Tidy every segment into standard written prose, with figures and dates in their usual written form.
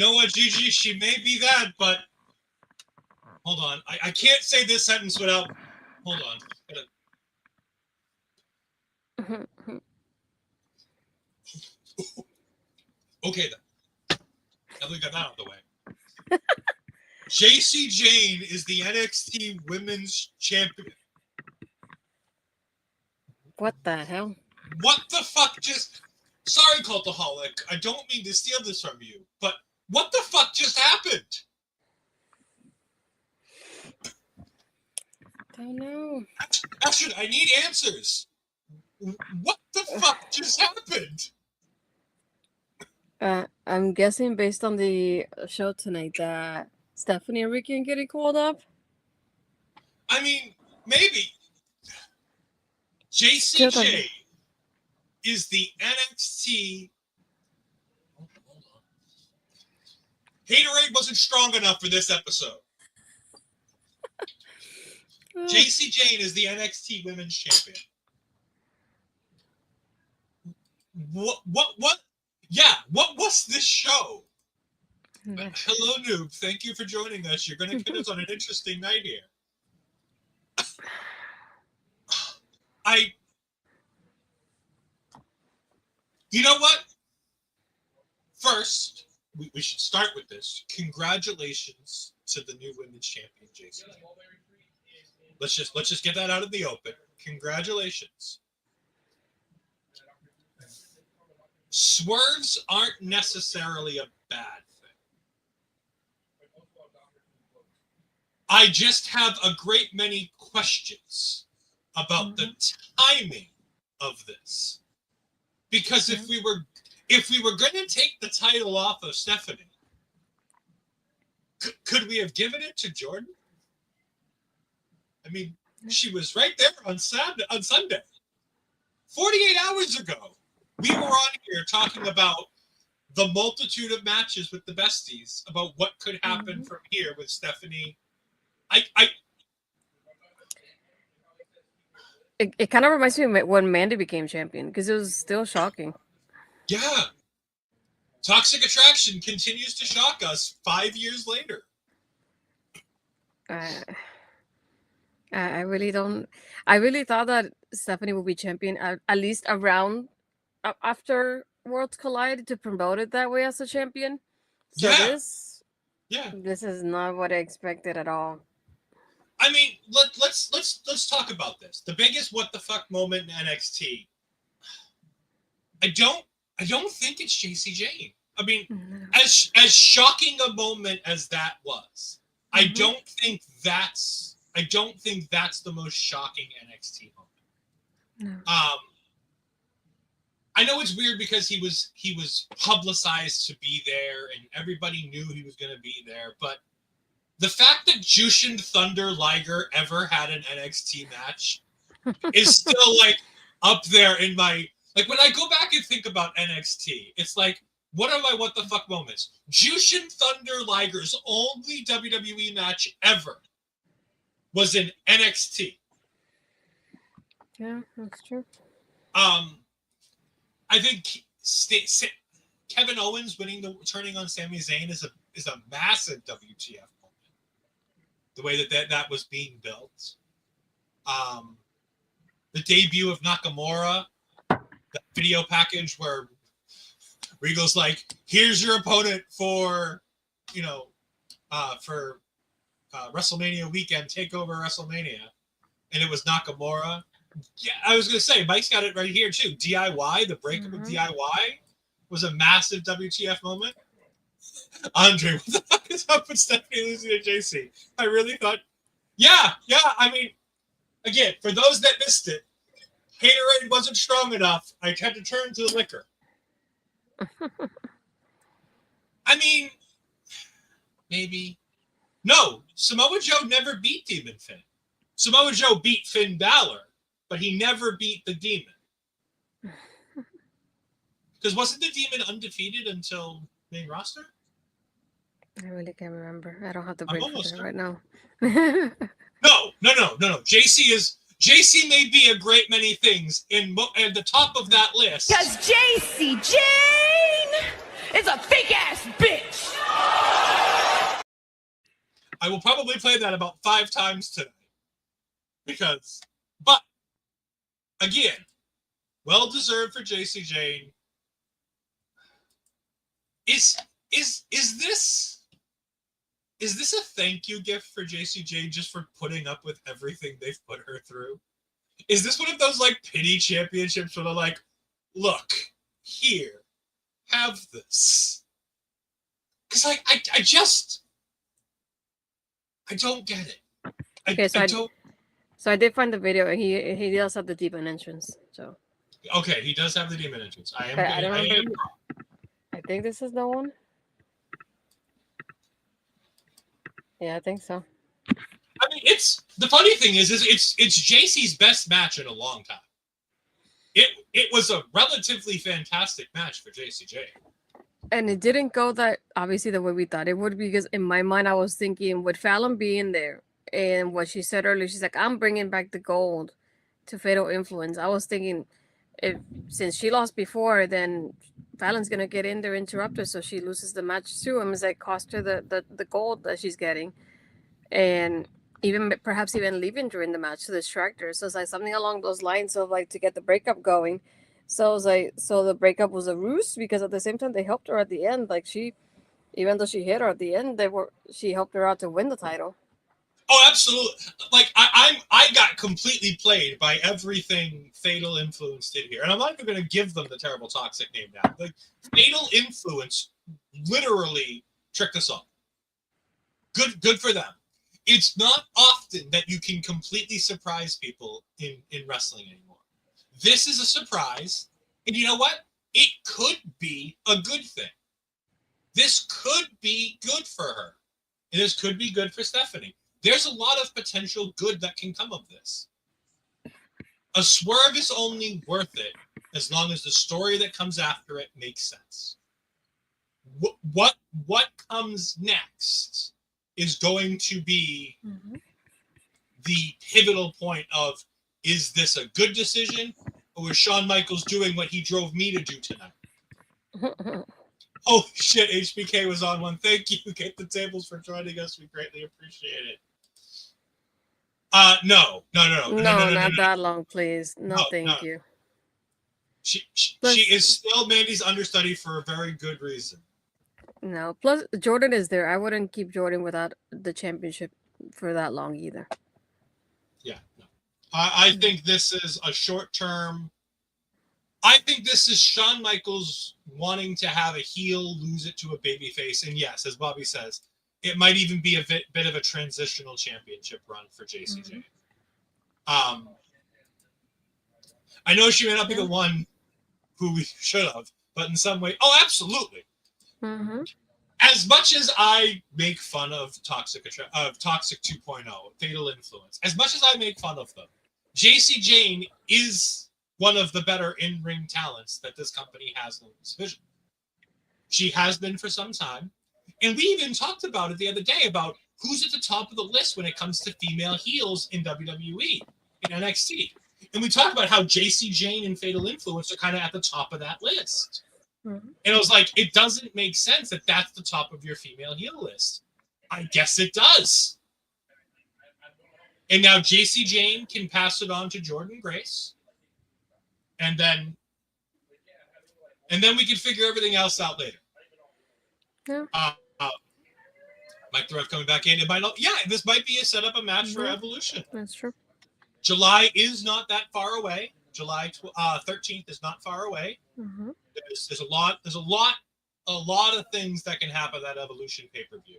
know what, Gigi? She may be that, but hold on. I can't say this sentence without. Hold on. Okay, then. Now we got that out of the way. Jayne is the NXT Women's Champion. What the hell? What the fuck just... Sorry, Cultaholic. I don't mean to steal this from you, but what the fuck just happened? Don't know. Astrid, I need answers. What the fuck just happened? I'm guessing based on the show tonight that Stephanie and Ricky are getting called up. I mean, maybe. Jacy is the NXT. Hold on. Haterade wasn't strong enough for this episode. Jayne is the NXT Women's Champion. What? Yeah, what was this show? Hello, noob. Thank you for joining us. You're going to get us on an interesting night here. You know what? First, we should start with this. Congratulations to the new women's champion, Jacy. Let's just get that out of the open. Congratulations. Swerves aren't necessarily a bad thing. I just have a great many questions about the timing of this. Because if we were going to take the title off of Stephanie, could we have given it to Jordan? I mean, she was right there on Sunday. 48 hours ago, we were on here talking about the multitude of matches with the besties, about what could happen from here with Stephanie. It kind of reminds me of when Mandy became champion, because it was still shocking. Yeah. Toxic Attraction continues to shock us 5 years later. I really don't. I really thought that Stephanie would be champion at least around after Worlds Collide to promote it that way as a champion. So this is not what I expected at all. I mean, let's talk about this. The biggest what the fuck moment in NXT. I don't think it's Jayne. I mean, as shocking a moment as that was, I don't think that's the most shocking NXT moment. No. I know it's weird because he was publicized to be there and everybody knew he was going to be there, but the fact that Jushin Thunder Liger ever had an NXT match is still like up there in my, like when I go back and think about NXT, it's like, what are my what the fuck moments? Jushin Thunder Liger's only WWE match ever was in NXT. Yeah, that's true. I think Kevin Owens turning on Sami Zayn is a massive WTF moment. The way that was being built. The debut of Nakamura, the video package where Regal's like, here's your opponent for WrestleMania weekend, takeover WrestleMania. And it was Nakamura. Yeah, I was going to say, Mike's got it right here too. DIY, the breakup of DIY was a massive WTF moment. Andre, what the fuck is up with Stephanie losing to Jacy? I really thought, yeah. I mean, again, for those that missed it, Haterade wasn't strong enough. I had to turn to the liquor. I mean, maybe. No, Samoa Joe never beat Demon Finn. Samoa Joe beat Finn Balor, but he never beat the Demon. Because wasn't the Demon undefeated until main roster? I really can't remember. I don't have the break for that right now. No. Jacy may be a great many things, and at the top of that list. Because Jayne is a fake-ass bitch. I will probably play that about 5 times tonight. But, again, well-deserved for Jacy Jayne. Is this a thank you gift for Jacy Jayne just for putting up with everything they've put her through? Is this one of those like pity championships where they're like, look, here, have this? Because I don't get it. So I did find the video, and he does have the demon entrance. So okay, he does have the demon entrance. I think this is the one. Yeah, I think so. I mean, it's the funny thing is it's Jacy's best match in a long time. It was a relatively fantastic match for Jacy Jayne. And it didn't go that obviously the way we thought it would, because in my mind I was thinking with Fallon being there and what she said earlier, she's like, I'm bringing back the gold to Fatal Influence. I was thinking, since she lost before, then Fallon's gonna get in there, interrupt her, so she loses the match too. And it's like cost her the gold that she's getting, and even perhaps even leaving during the match to distract her. So it's like something along those lines of like to get the breakup going. So it was like, so the breakup was a ruse, because at the same time they helped her at the end. Like even though she hit her at the end, she helped her out to win the title. Oh, absolutely! Like I got completely played by everything Fatal Influence did here, and I'm not even going to give them the terrible toxic name now. Like Fatal Influence literally tricked us all. Good for them. It's not often that you can completely surprise people in wrestling anymore. This is a surprise, and you know what? It could be a good thing. This could be good for her. And this could be good for Stephanie. There's a lot of potential good that can come of this. A swerve is only worth it as long as the story that comes after it makes sense. What comes next is going to be the pivotal point of, is this a good decision, or is Shawn Michaels doing what he drove me to do tonight? Oh shit, HBK was on one. Thank you, Get the Tables, for joining us. We greatly appreciate it. No, not that long, please. No, thank you. She is still Mandy's understudy for a very good reason. No, plus Jordan is there. I wouldn't keep Jordan without the championship for that long either. Yeah, no. I think this is a short term. I think this is Shawn Michaels wanting to have a heel lose it to a babyface, and yes, as Bobby says, it might even be a bit of a transitional championship run for Jacy Jayne. I know she may not be the one who we should have, but in some way, oh, absolutely. As much as I make fun of Toxic 2.0, Fatal Influence, as much as I make fun of them, Jacy Jayne is one of the better in-ring talents that this company has in this division. She has been for some time. And we even talked about it the other day about who's at the top of the list when it comes to female heels in WWE, in NXT. And we talked about how Jacy Jayne and Fatal Influence are kind of at the top of that list. And it was like, it doesn't make sense that that's the top of your female heel list. I guess it does. And now Jacy Jayne can pass it on to Jordynne Grace. And then we can figure everything else out later. Yeah. Mike the Ref coming back in. It might not, this might be a set up a match for Evolution. That's true. July is not that far away. July 13th is not far away. There's a lot of things that can happen at Evolution pay-per-view.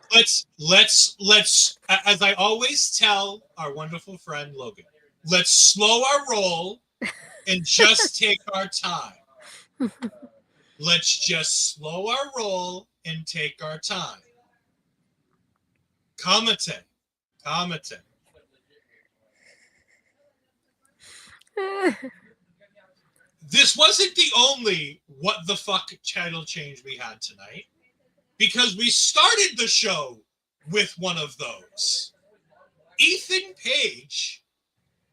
Let's as I always tell our wonderful friend Logan, let's slow our roll and just take our time. Let's just slow our roll and take our time. Kamate. This wasn't the only what the fuck title change we had tonight, because we started the show with one of those. Ethan Page,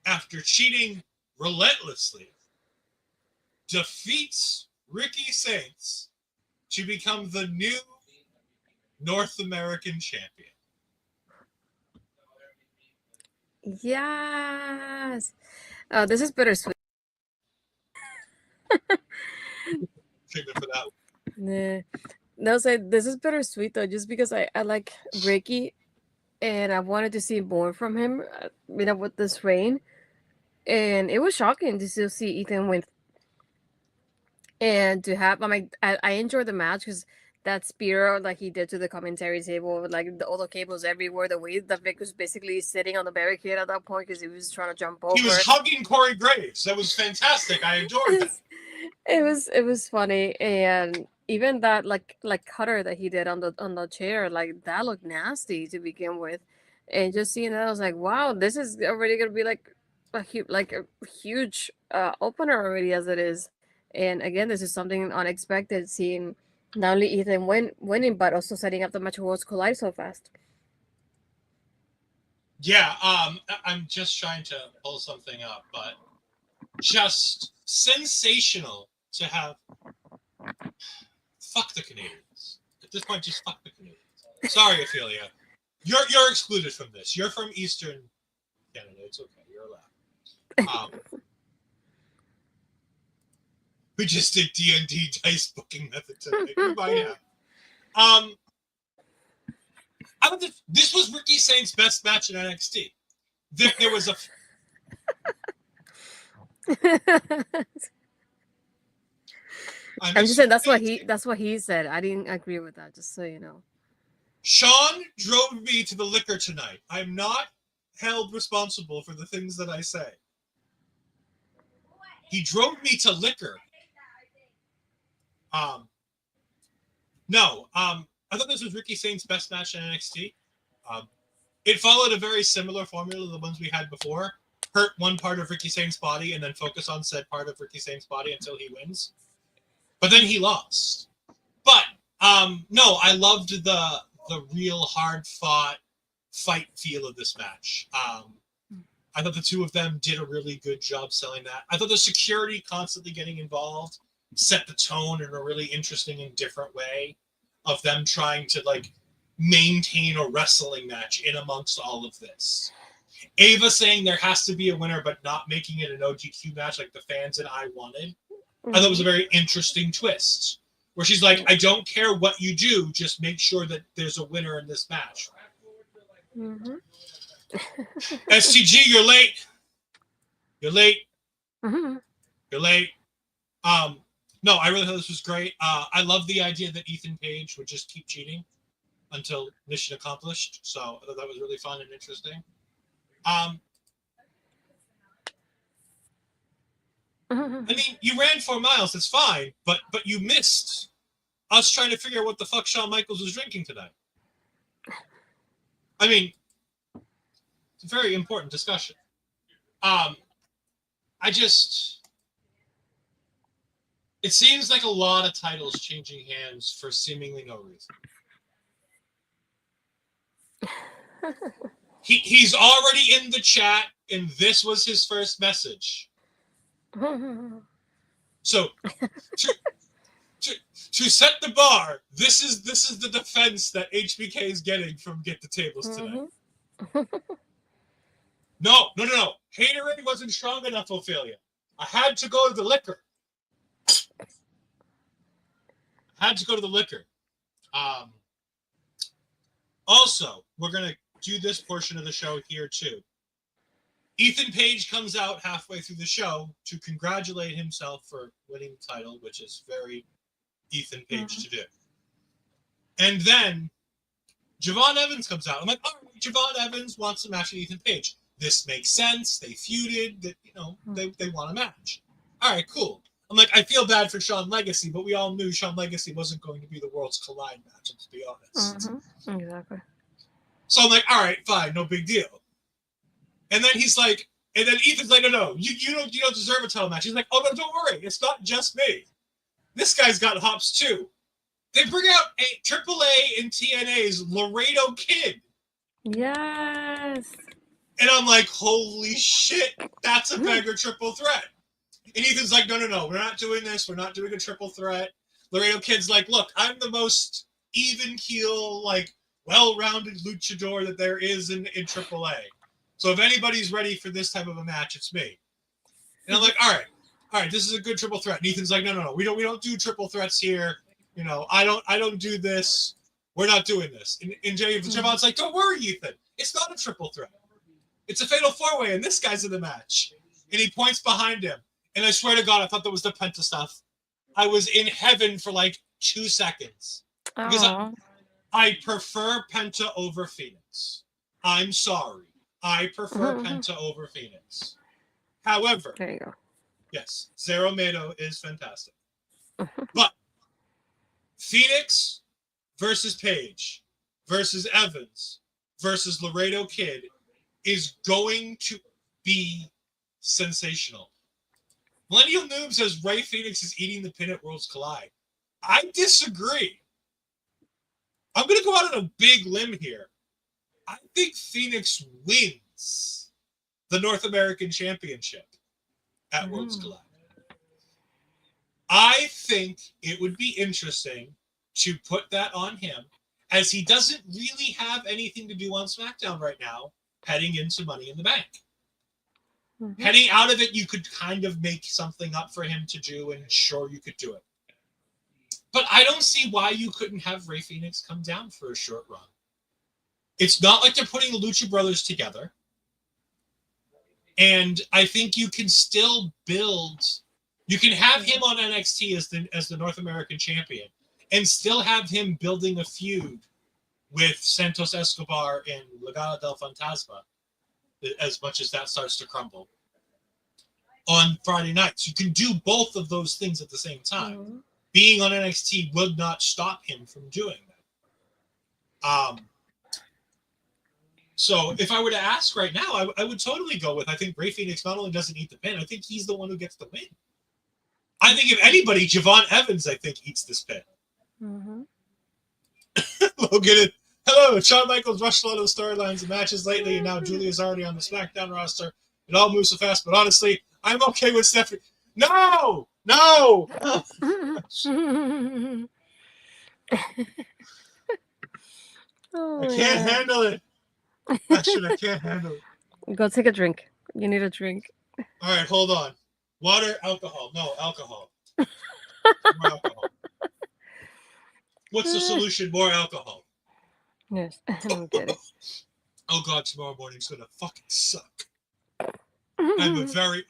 after cheating relentlessly, defeats Ricky Saints to become the new North American champion. Yes. This is bittersweet. Treatment for that. Nah. No, so this is bittersweet though, just because I like Ricky, and I wanted to see more from him, with this reign, and it was shocking to still see Ethan win, and to have. I enjoyed the match because that spear like he did to the commentary table, with like all the cables everywhere. The way that Vic was basically sitting on the barricade at that point because he was trying to jump over. He was hugging Corey Graves. That was fantastic. I adored that. It was funny, and even that like cutter that he did on the chair, like that looked nasty to begin with, and just seeing that I was like, wow, this is already gonna be like a huge opener already as it is, and again, this is something unexpected, seeing not only Ethan winning but also setting up the match Worlds Collide so fast. Yeah, I'm just trying to pull something up, but just sensational to have. Fuck the Canadians. At this point, just fuck the Canadians. Sorry, Ophelia. You're excluded from this. You're from Eastern Canada. It's okay. You're allowed. We just did D&D dice booking method today. We might have. I don't think this was Ricky Saints' best match in NXT. There was a. I'm just saying that's what he said. I didn't agree with that, just so you know. Sean drove me to the liquor tonight. I'm not held responsible for the things that I say. He drove me to liquor. I thought this was Ricky Saints' best match in NXT. It followed a very similar formula to the ones we had before. Hurt one part of Ricky Saints' body and then focus on said part of Ricky Saints' body until he wins. But then he lost. But no, I loved the real hard-fought fight feel of this match. I thought the two of them did a really good job selling that. I thought the security constantly getting involved set the tone in a really interesting and different way of them trying to like maintain a wrestling match in amongst all of this. Ava saying there has to be a winner, but not making it an OGQ match like the fans and I wanted. I thought it was a very interesting twist where she's like, I don't care what you do, just make sure that there's a winner in this match. Mm-hmm. STG, you're late. You're late. Mm-hmm. You're late. No, I really thought this was great. I love the idea that Ethan Page would just keep cheating until mission accomplished. So I thought that was really fun and interesting. I mean, you ran 4 miles, that's fine, but you missed us trying to figure out what the fuck Shawn Michaels was drinking tonight. I mean, it's a very important discussion. It seems like a lot of titles changing hands for seemingly no reason. He's already in the chat, and this was his first message. So, to set the bar, this is the defense that HBK is getting from Get the Tables today. No. Haterade wasn't strong enough, Ophelia. I had to go to the liquor. Also, we're going to do this portion of the show here, too. Ethan Page comes out halfway through the show to congratulate himself for winning the title, which is very Ethan Page to do. And then Javon Evans comes out. I'm like, oh, Javon Evans wants a match with Ethan Page. This makes sense. They feuded. That they want a match. All right, cool. I'm like, I feel bad for Shawn Legacy, but we all knew Shawn Legacy wasn't going to be the Worlds Collide match, let's be honest. Exactly. So I'm like, all right, fine, no big deal. And then he's like, and then Ethan's like, no, you don't deserve a title match. He's like, oh no, don't worry, it's not just me. This guy's got hops too. They bring out a AAA and TNA's Laredo Kid. Yes. And I'm like, holy shit, that's a beggar triple threat. And Ethan's like, no, we're not doing this. We're not doing a triple threat. Laredo Kid's like, look, I'm the most even keel, like, well-rounded luchador that there is in AAA. So if anybody's ready for this type of a match, it's me. And I'm like, all right, this is a good triple threat. And Ethan's like, no, we don't do triple threats here. You know, I don't do this. We're not doing this. And Javon's like, don't worry, Ethan. It's not a triple threat. It's a fatal four-way, and this guy's in the match. And he points behind him. And I swear to God, I thought that was the Penta stuff. I was in heaven for like 2 seconds. Because I prefer Penta over Phoenix. I'm sorry. I prefer Penta over Phoenix. However, there you go. Yes, Zero Mato is fantastic. But Phoenix versus Paige versus Evans versus Laredo Kid is going to be sensational. Millennial Noob says Ray Phoenix is eating the pin at Worlds Collide. I disagree. I'm going to go out on a big limb here. I think Phoenix wins the North American Championship at Worlds Collide. I think it would be interesting to put that on him, as he doesn't really have anything to do on SmackDown right now, heading into Money in the Bank. Heading out of it, you could kind of make something up for him to do, and sure, you could do it. But I don't see why you couldn't have Ray Phoenix come down for a short run. It's not like they're putting the Lucha Brothers together. And I think you can still build. You can have him on NXT as the North American champion, and still have him building a feud with Santos Escobar and Legado del Fantasma, as much as that starts to crumble on Friday nights. You can do both of those things at the same time. Being on NXT would not stop him from doing that. So if I were to ask right now, I would totally go with, I think Ray Phoenix not only doesn't eat the pin, I think he's the one who gets the win. I think if anybody, Javon Evans, I think, eats this pin. Logan, hello, Shawn Michaels rushed a lot of the storylines and matches lately, and now Julia's already on the SmackDown roster. It all moves so fast, but honestly, I'm okay with Stephanie. No! I can't handle it. I can't handle it. Go take a drink. You need a drink. All right, hold on. Water, alcohol. No, alcohol. More alcohol. What's the solution? More alcohol. Yes, I'm kidding. Oh God, tomorrow morning's gonna fucking suck. I'm a very,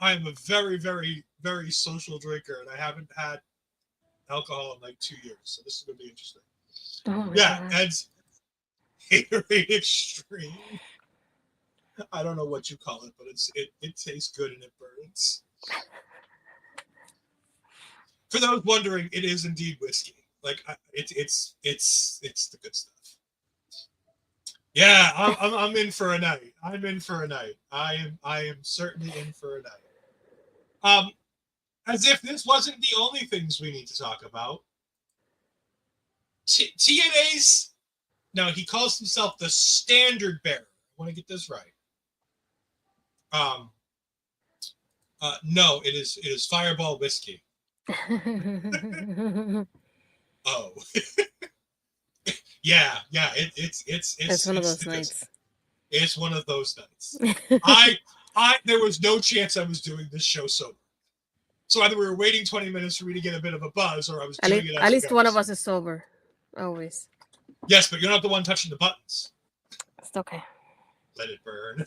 very, very social drinker, and I haven't had alcohol in like 2 years, so this is gonna be interesting. God. And Haterade Extreme. I don't know what you call it, but it tastes good and it burns. For those wondering, it is indeed whiskey. Like it's the good stuff. Yeah, I'm in for a night. I'm in for a night. I am certainly in for a night. As if this wasn't the only things we need to talk about. TNA's. Now he calls himself the Standard Bearer. I want to get this right. No, it is Fireball whiskey. Oh. yeah, it's one of those nights. It's one of those nights. There was no chance I was doing this show sober. So either we were waiting 20 minutes for me to get a bit of a buzz, or I was doing it. At least one of us is sober, always. Yes, but you're not the one touching the buttons. It's okay. Let it burn.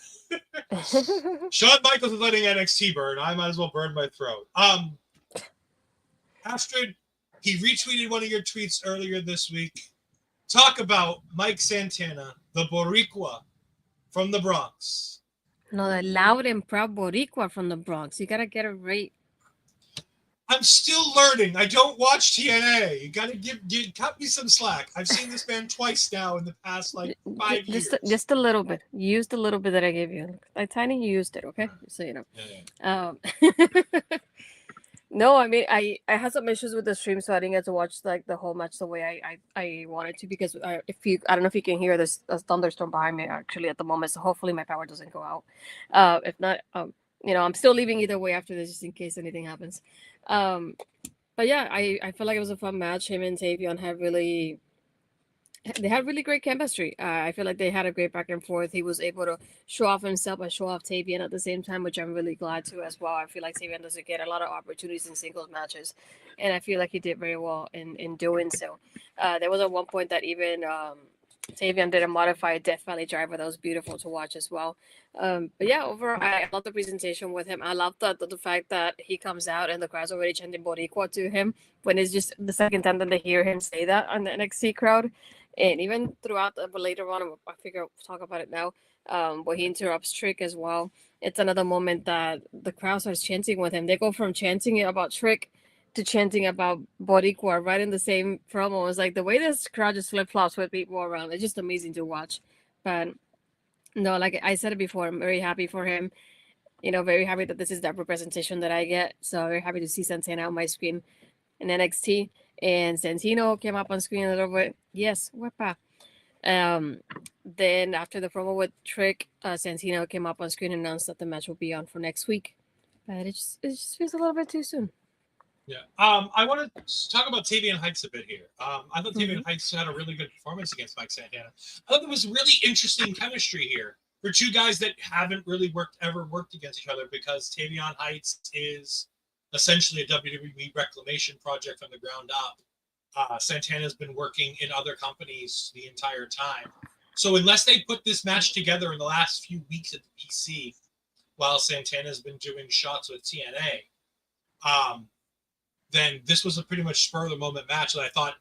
Shawn Michaels is letting NXT burn. I might as well burn my throat. Astrid, he retweeted one of your tweets earlier this week. Talk about Mike Santana, the Boricua from the Bronx. No, the loud and proud Boricua from the Bronx. You gotta get it right. I'm still learning. I don't watch TNA. You gotta cut me some slack. I've seen this man twice now in the past 5 years. Just a little bit. You used a little bit that I gave you. Like tiny, you used it. Okay, so you know. Yeah. No, I mean I had some issues with the stream, so I didn't get to watch like the whole match the way I wanted to, because I don't know if you can hear this thunderstorm behind me actually at the moment, so hopefully my power doesn't go out. If not, I'm still leaving either way after this, just in case anything happens. But yeah, I feel like it was a fun match. Him and Tavion they had really great chemistry. I feel like they had a great back and forth. He was able to show off himself and show off Tavion at the same time, which I'm really glad to as well. I feel like Tavion doesn't get a lot of opportunities in singles matches, and I feel like he did very well in doing so. There was at one point that even Tavion did a modified Death Valley driver that was beautiful to watch as well. But yeah, overall, I love the presentation with him. I love the fact that he comes out and the crowd's already chanting Boricua to him when it's just the second time that they hear him say that on the NXT crowd. And even throughout, but later on, I figure we'll talk about it now, where he interrupts Trick as well. It's another moment that the crowd starts chanting with him. They go from chanting about Trick to chanting about Boricua right in the same promo. It's like the way this crowd just flip-flops with people around. It's just amazing to watch. But no, like I said it before, I'm very happy for him. Very happy that this is that representation that I get. So very happy to see Santana on my screen in NXT. And Santino came up on screen a little bit. Yes, wepa. Then after the promo with Trick, Santino came up on screen and announced that the match will be on for next week. But it just feels a little bit too soon. Yeah. I want to talk about Tavion Heights a bit here. I thought Tavion Heights had a really good performance against Mike Santana. I thought there was really interesting chemistry here for two guys that haven't really ever worked against each other, because Tavion Heights is essentially a WWE reclamation project from the ground up. Santana's been working in other companies the entire time. So unless they put this match together in the last few weeks at the PC, while Santana's been doing shots with TNA, then this was a pretty much spur of the moment match. And I thought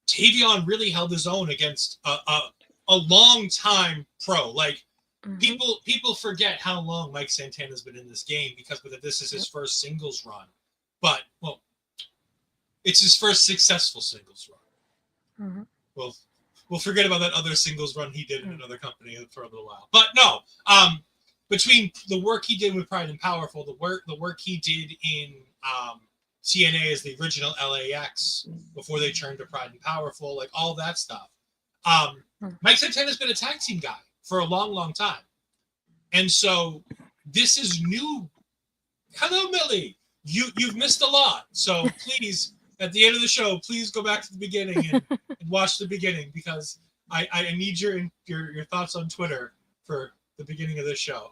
Tavion really held his own against a long time pro. Like, people forget how long Mike Santana's been in this game, because this is his first singles run. But, well, it's his first successful singles run. Well, we'll forget about that other singles run he did in another company for a little while. But no, between the work he did with Pride and Powerful, the work he did in TNA as the original LAX before they turned to Pride and Powerful, like all that stuff. Mike Santana's been a tag team guy for a long, long time. And so this is new. Hello, Millie. You've missed a lot. So please, at the end of the show, please go back to the beginning and watch the beginning, because I need your thoughts on Twitter for the beginning of this show.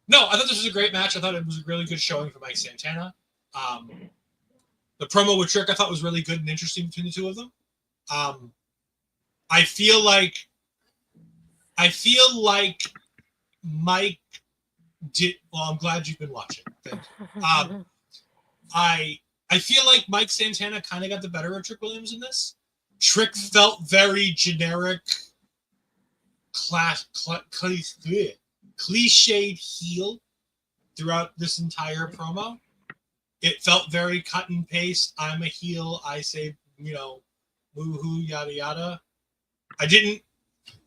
No, I thought this was a great match. I thought it was a really good showing for Mike Santana. The promo with Trick I thought was really good and interesting between the two of them. I feel like Mike did. Well, I'm glad you've been watching. Thank you. I feel like Mike Santana kind of got the better of Trick Williams in this. Trick felt very generic, cliched heel throughout this entire promo. It felt very cut and paste. I'm a heel. I say, woo-hoo, yada, yada.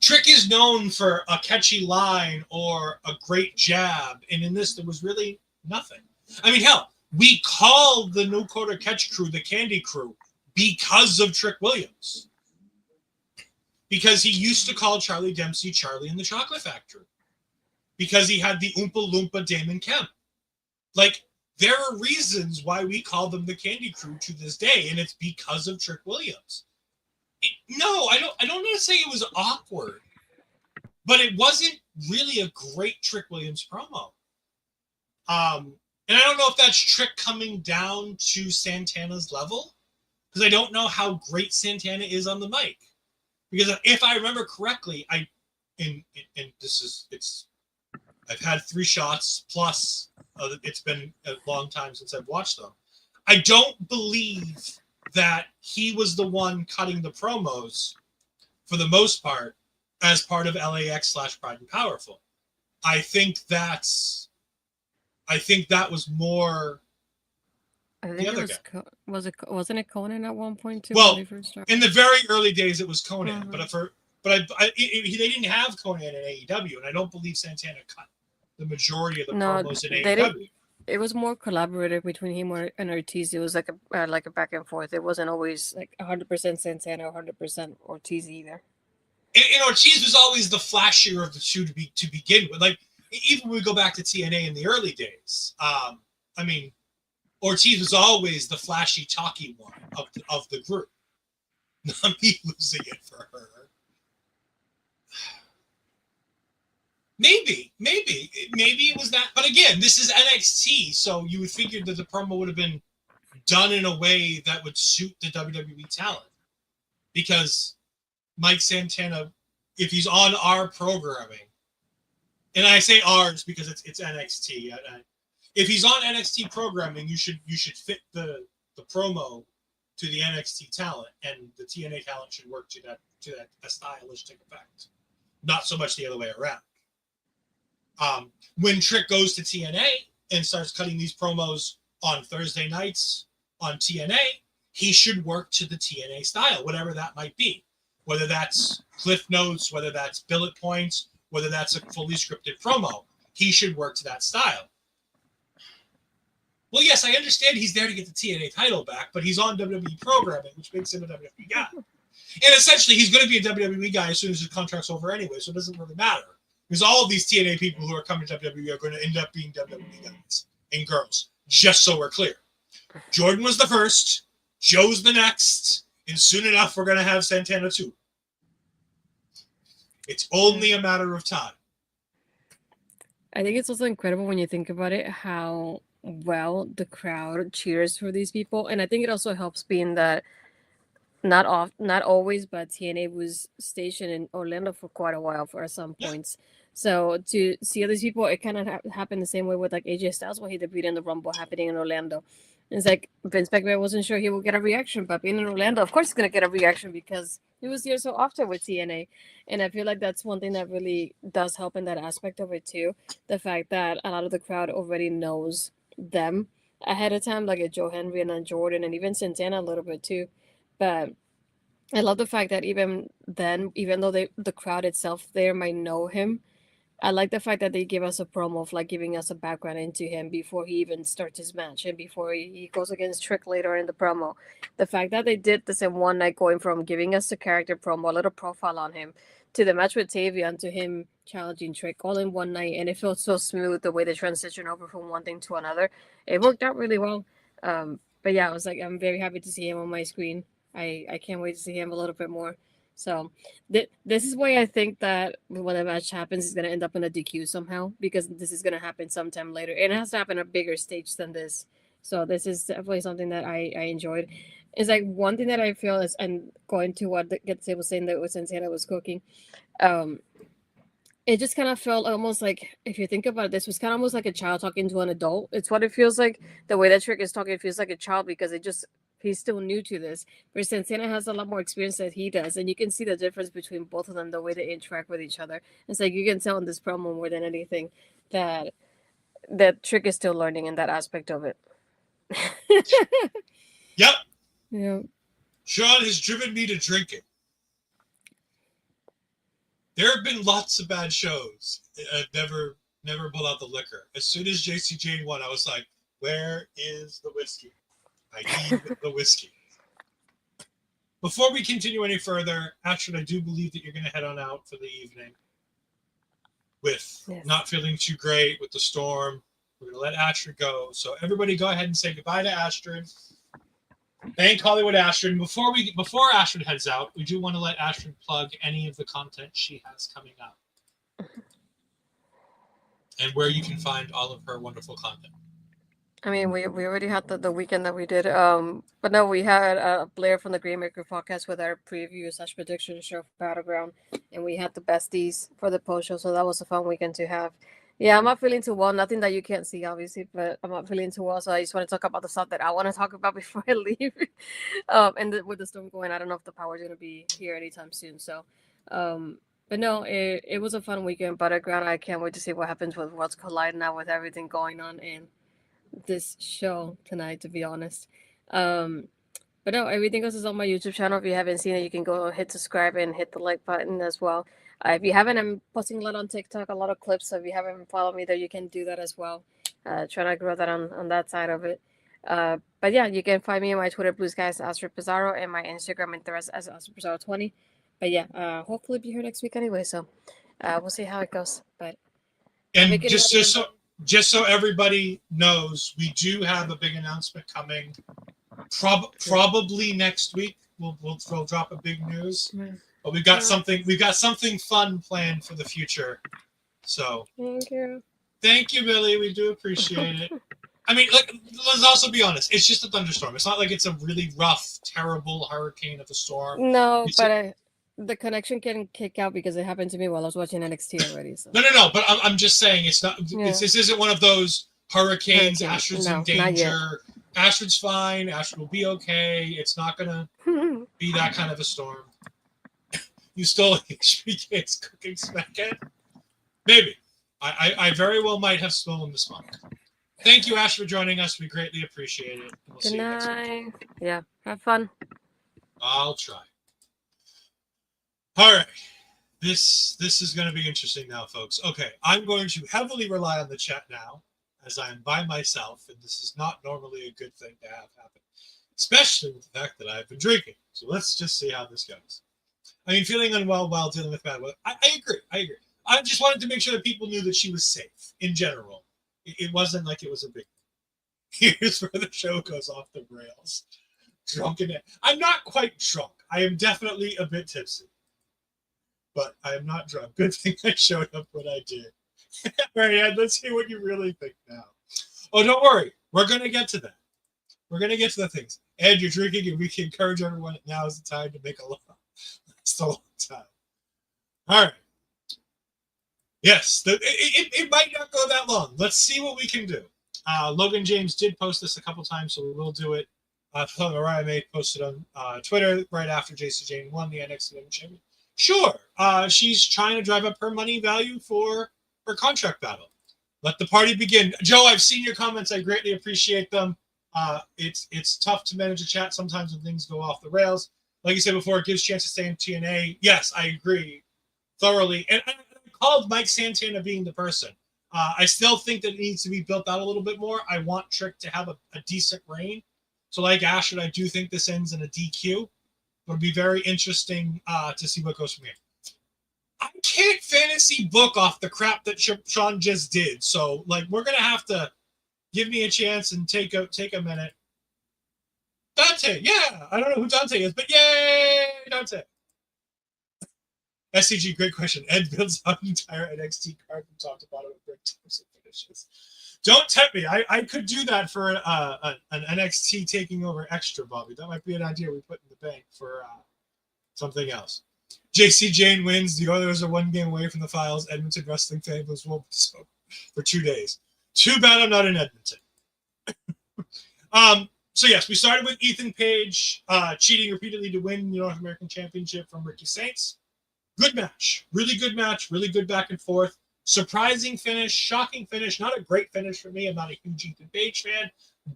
Trick is known for a catchy line or a great jab. And in this, there was really nothing. I mean, hell, we call the No Quarter Catch crew the Candy Crew because of Trick Williams. Because he used to call Charlie Dempsey Charlie in the Chocolate Factory. Because he had the Oompa Loompa Damon Kemp. Like, there are reasons why we call them the Candy Crew to this day, and it's because of Trick Williams. I don't want to say it was awkward, but it wasn't really a great Trick Williams promo. And I don't know if that's Trick coming down to Santana's level, because I don't know how great Santana is on the mic. Because if I remember correctly, I've had 3 shots plus. It's been a long time since I've watched them. I don't believe that he was the one cutting the promos for the most part as part of LAX/Pride and Powerful. I think that was more. I think it was wasn't it Conan at one point too? Well, in the very early days, it was Conan, but they didn't have Conan in AEW, and I don't believe Santana cut the majority of the promos in AEW. It was more collaborative between him and Ortiz. It was like a back and forth. It wasn't always like 100% Santana or 100% Ortiz either. And Ortiz was always the flashier of the two to begin with. Like, even when we go back to TNA in the early days, I mean, Ortiz was always the flashy, talky one of the group. Not me losing it for her. Maybe it was that. But again, this is NXT, so you would figure that the promo would have been done in a way that would suit the WWE talent. Because Mike Santana, if he's on our programming, and I say ours because it's NXT. If he's on NXT programming, you should fit the promo to the NXT talent, and the TNA talent should work to that stylistic effect, not so much the other way around. When Trick goes to TNA and starts cutting these promos on Thursday nights on TNA, he should work to the TNA style, whatever that might be. Whether that's cliff notes, whether that's bullet points, whether that's a fully scripted promo, he should work to that style. Well, yes, I understand he's there to get the TNA title back, but he's on WWE programming, which makes him a WWE guy. And essentially, he's going to be a WWE guy as soon as his contract's over anyway, so it doesn't really matter. Because all of these TNA people who are coming to WWE are going to end up being WWE guys and girls, just so we're clear. Jordan was the first, Joe's the next, and soon enough we're going to have Santana too. It's only a matter of time. I think it's also incredible when you think about it, how well the crowd cheers for these people. And I think it also helps being that not always, but TNA was stationed in Orlando for quite a while for some points. So to see other people, it kind of happened the same way with like AJ Styles when he debuted in the Rumble happening in Orlando. It's like Vince McMahon wasn't sure he would get a reaction, but being in Orlando, of course, he's going to get a reaction because he was here so often with TNA. And I feel like that's one thing that really does help in that aspect of it too. The fact that a lot of the crowd already knows them ahead of time, like a Joe Henry and a Jordan and even Santana a little bit too. But I love the fact that even then, even though the crowd itself there might know him, I like the fact that they give us a promo of like giving us a background into him before he even starts his match and before he goes against Trick later in the promo. The fact that they did this in one night, going from giving us a character promo, a little profile on him, to the match with Tavion, to him challenging Trick all in one night, and it felt so smooth the way they transition over from one thing to another. It worked out really well. But yeah, I was like, I'm very happy to see him on my screen. I can't wait to see him a little bit more. So this is why I think that when the match happens, it's going to end up in a DQ somehow, because this is going to happen sometime later. And it has to happen on a bigger stage than this. So this is definitely something that I enjoyed. It's like one thing that I feel is, and going to what Getsy was saying that was Santana was cooking, it just kind of felt almost like, if you think about it, this was kind of almost like a child talking to an adult. It's what it feels like. The way that Trick is talking, it feels like a child because he's still new to this. Where Santana has a lot more experience than he does. And you can see the difference between both of them, the way they interact with each other. It's like you can tell in this promo more than anything that Trick is still learning in that aspect of it. Yep. Yeah. Sean has driven me to drinking. There have been lots of bad shows. I've never pulled out the liquor. As soon as Jayne won, I was like, where is the whiskey? I need the whiskey. Before we continue any further, Astrid, I do believe that you're going to head on out for the evening with not feeling too great with the storm. We're going to let Astrid go. So everybody go ahead and say goodbye to Astrid. Thank Hollywood Astrid. Before Astrid heads out, we do want to let Astrid plug any of the content she has coming up and where you can find all of her wonderful content. I mean, we already had the weekend that we did. But no, we had Blair from the Greenmaker podcast with our preview / prediction show for Battleground, and we had the besties for the post show. So that was a fun weekend to have. Yeah, I'm not feeling too well. Nothing that you can't see, obviously, but I'm not feeling too well. So I just want to talk about the stuff that I want to talk about before I leave. And with the storm going, I don't know if the power is going to be here anytime soon. So, but no, it was a fun weekend. Battleground, I can't wait to see what happens with Worlds Collide now with everything going on in this show tonight, to be honest. But no, everything else is on my YouTube channel. If you haven't seen it, you can go hit subscribe and hit the like button as well. If you haven't, I'm posting a lot on TikTok, a lot of clips. So if you haven't followed me there, you can do that as well. Trying to grow that on that side of it. But yeah, you can find me on my Twitter, Blue Skies, Astrid Pizarro, and my Instagram and Threads as Astrid Pizarro 20. But yeah, hopefully be here next week anyway. So we'll see how it goes. But And Make it just so everybody knows, we do have a big announcement coming. Probably next week. We'll drop a big news. But we've got something fun planned for the future. So Thank you, Billy. We do appreciate it. I mean, like, let's also be honest. It's just a thunderstorm. It's not like it's a really rough, terrible hurricane of a storm. No, but the connection can kick out because it happened to me while I was watching NXT already. So. No. But I'm just saying it's not. Yeah. This isn't one of those hurricanes. Astrid's in danger. Astrid's fine. Astrid will be okay. It's not gonna be that kind of a storm. You stole HBK's cooking smackhead? Maybe. I very well might have stolen the smoke. Thank you, Ash, for joining us. We greatly appreciate it. We'll see you next week. Yeah, have fun. I'll try. All right. This is going to be interesting now, folks. Okay, I'm going to heavily rely on the chat now, as I'm by myself, and this is not normally a good thing to have happen, especially with the fact that I've been drinking. So let's just see how this goes. I mean, feeling unwell while dealing with bad weather. I agree. I just wanted to make sure that people knew that she was safe in general. It wasn't like it was a big thing. Here's where the show goes off the rails. Drunken. I'm not quite drunk. I am definitely a bit tipsy. But I am not drunk. Good thing I showed up when I did. All right, Ed, let's hear what you really think now. Oh, don't worry. We're going to get to that. We're going to get to the things. Ed, you're drinking, and we can encourage everyone that now is the time to make a long time. All right. Yes, it might not go that long. Let's see what we can do. Logan James did post this a couple times, so we will do it. Mariah May posted on Twitter right after Jayne won the NXTNA championship. Sure, she's trying to drive up her money value for her contract battle. Let the party begin. Joe, I've seen your comments. I greatly appreciate them. It's tough to manage a chat sometimes when things go off the rails. Like you said before, it gives a chance to stay in TNA. Yes, I agree thoroughly. And I called Mike Santana being the person. I still think that it needs to be built out a little bit more. I want Trick to have a decent reign. So like Ashford, I do think this ends in a DQ. It'll be very interesting to see what goes from here. I can't fantasy book off the crap that Sean just did. So, like, we're going to have to give me a chance and take a minute. Dante, yeah. I don't know who Dante is, but yay, Dante. SCG, great question. Ed builds out an entire NXT card from top to bottom with great times and finishes. Don't tempt me. I could do that for an NXT taking over extra, Bobby. That might be an idea we put in the bank for something else. Jacy Jayne wins. The Oilers are 1 game away from the finals. Edmonton wrestling fan was for 2 days. Too bad I'm not in Edmonton. So yes, we started with Ethan Page cheating repeatedly to win the North American Championship from Ricky Saints. Good match. Really good match. Really good back and forth. Surprising finish. Shocking finish. Not a great finish for me. I'm not a huge Ethan Page fan.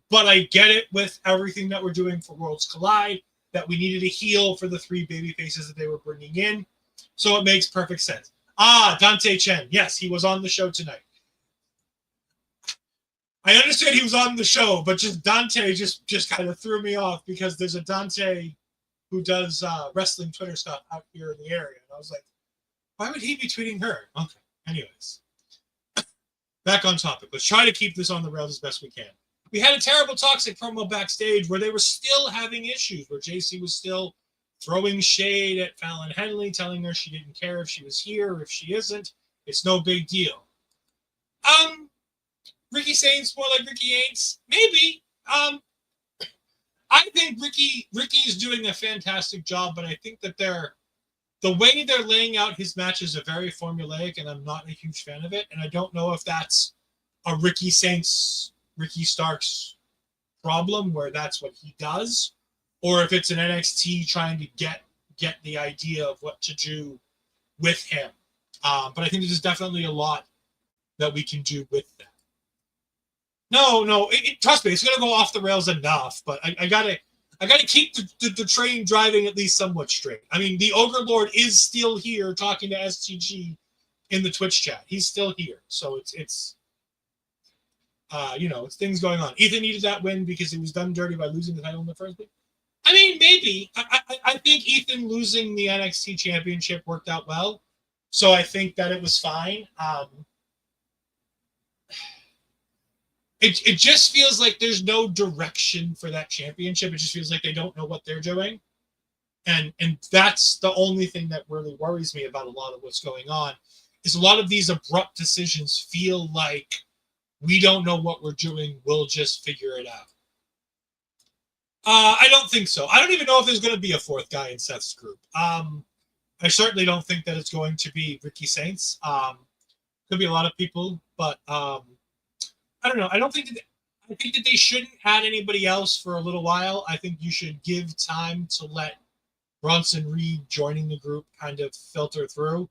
But I get it with everything that we're doing for Worlds Collide, that we needed a heel for the 3 baby faces that they were bringing in. So it makes perfect sense. Dante Chen. Yes, he was on the show tonight. I understand he was on the show, but just Dante just kind of threw me off because there's a Dante who does wrestling Twitter stuff out here in the area. And I was like, why would he be tweeting her? Okay. Anyways. Back on topic. Let's try to keep this on the rails as best we can. We had a terrible toxic promo backstage where they were still having issues, where Jacy was still throwing shade at Fallon Henley, telling her she didn't care if she was here or if she isn't. It's no big deal. Ricky Saints more like Ricky Aints? Maybe. I think Ricky is doing a fantastic job, but I think that the way they're laying out his matches are very formulaic, and I'm not a huge fan of it. And I don't know if that's a Ricky Saints, Ricky Starks problem where that's what he does, or if it's an NXT trying to get the idea of what to do with him. But I think there's definitely a lot that we can do with that. No, trust me, it's gonna go off the rails enough. But I gotta keep the train driving at least somewhat straight. I mean, the Ogre Lord is still here talking to STG in the Twitch chat. He's still here, so it's things going on. Ethan needed that win because he was done dirty by losing the title in the first place. I mean, maybe. I think Ethan losing the NXT championship worked out well, so I think that it was fine. it just feels like there's no direction for that championship. It just feels like they don't know what they're doing. And that's the only thing that really worries me about a lot of what's going on, is a lot of these abrupt decisions feel like we don't know what we're doing. We'll just figure it out. I don't think so. I don't even know if there's going to be a fourth guy in Seth's group. I certainly don't think that it's going to be Ricky Saints. Could be a lot of people, but I don't know. I think that they shouldn't add anybody else for a little while. I think you should give time to let Bronson Reed joining the group kind of filter through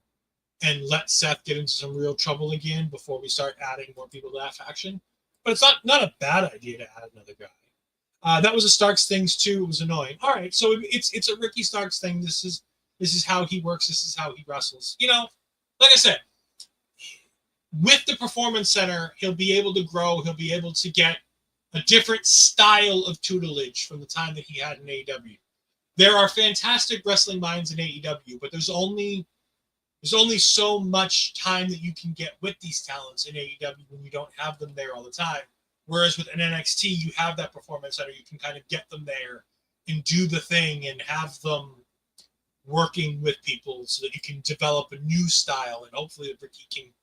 and let Seth get into some real trouble again before we start adding more people to that faction. But it's not a bad idea to add another guy. That was a Starks thing too. It was annoying. All right, so it's a Ricky Starks thing. This is how he works. This is how he wrestles. You know, like I said, with the Performance Center, he'll be able to grow. He'll be able to get a different style of tutelage from the time that he had in AEW. There are fantastic wrestling minds in AEW, but there's only so much time that you can get with these talents in AEW when you don't have them there all the time. Whereas with an NXT, you have that Performance Center. You can kind of get them there and do the thing and have them working with people so that you can develop a new style, and hopefully Ricky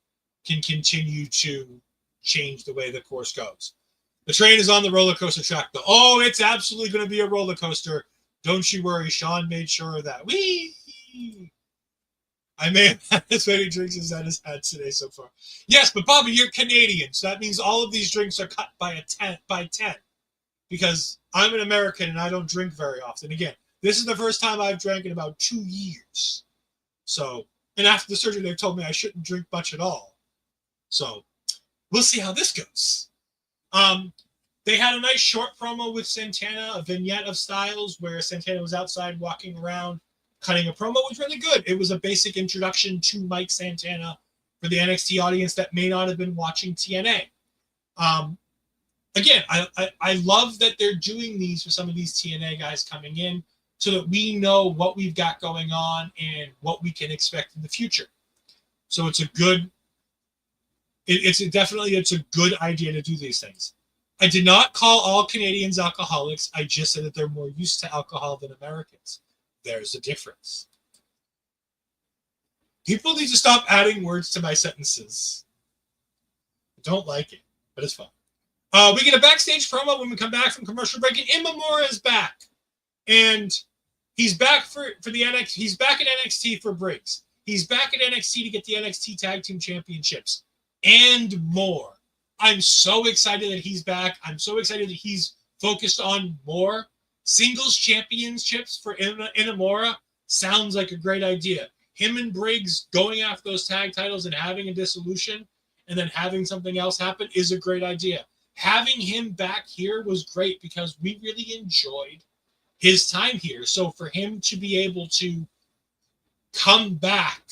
can continue to change the way the course goes. The train is on the roller coaster track, though. Oh, it's absolutely going to be a roller coaster. Don't you worry. Sean made sure of that. Whee! I may have had as many drinks as that has had today so far. Yes, but Bobby, you're Canadian, so that means all of these drinks are cut by 10. Because I'm an American and I don't drink very often. Again, this is the first time I've drank in about 2 years. So, and after the surgery, they've told me I shouldn't drink much at all. So, we'll see how this goes. They had a nice short promo with Santana, a vignette of Styles, where Santana was outside walking around, cutting a promo. Was really good. It was a basic introduction to Mike Santana for the NXT audience that may not have been watching TNA. Again, I love that they're doing these for some of these TNA guys coming in so that we know what we've got going on and what we can expect in the future. So it's a good, it's a good idea to do these things. I did not call all Canadians alcoholics. I just said that they're more used to alcohol than Americans. There's a difference. People need to stop adding words to my sentences. I don't like it, but it's fun. We get a backstage promo when we come back from commercial break, and Imamura is back. And he's back for the NXT. He's back at NXT for Briggs. He's back at NXT to get the NXT Tag Team Championships and more. I'm so excited that he's back. I'm so excited that he's focused on more. Singles championships for Imamura sounds like a great idea. Him and Briggs going after those tag titles and having a dissolution and then having something else happen is a great idea. Having him back here was great because we really enjoyed his time here. So for him to be able to come back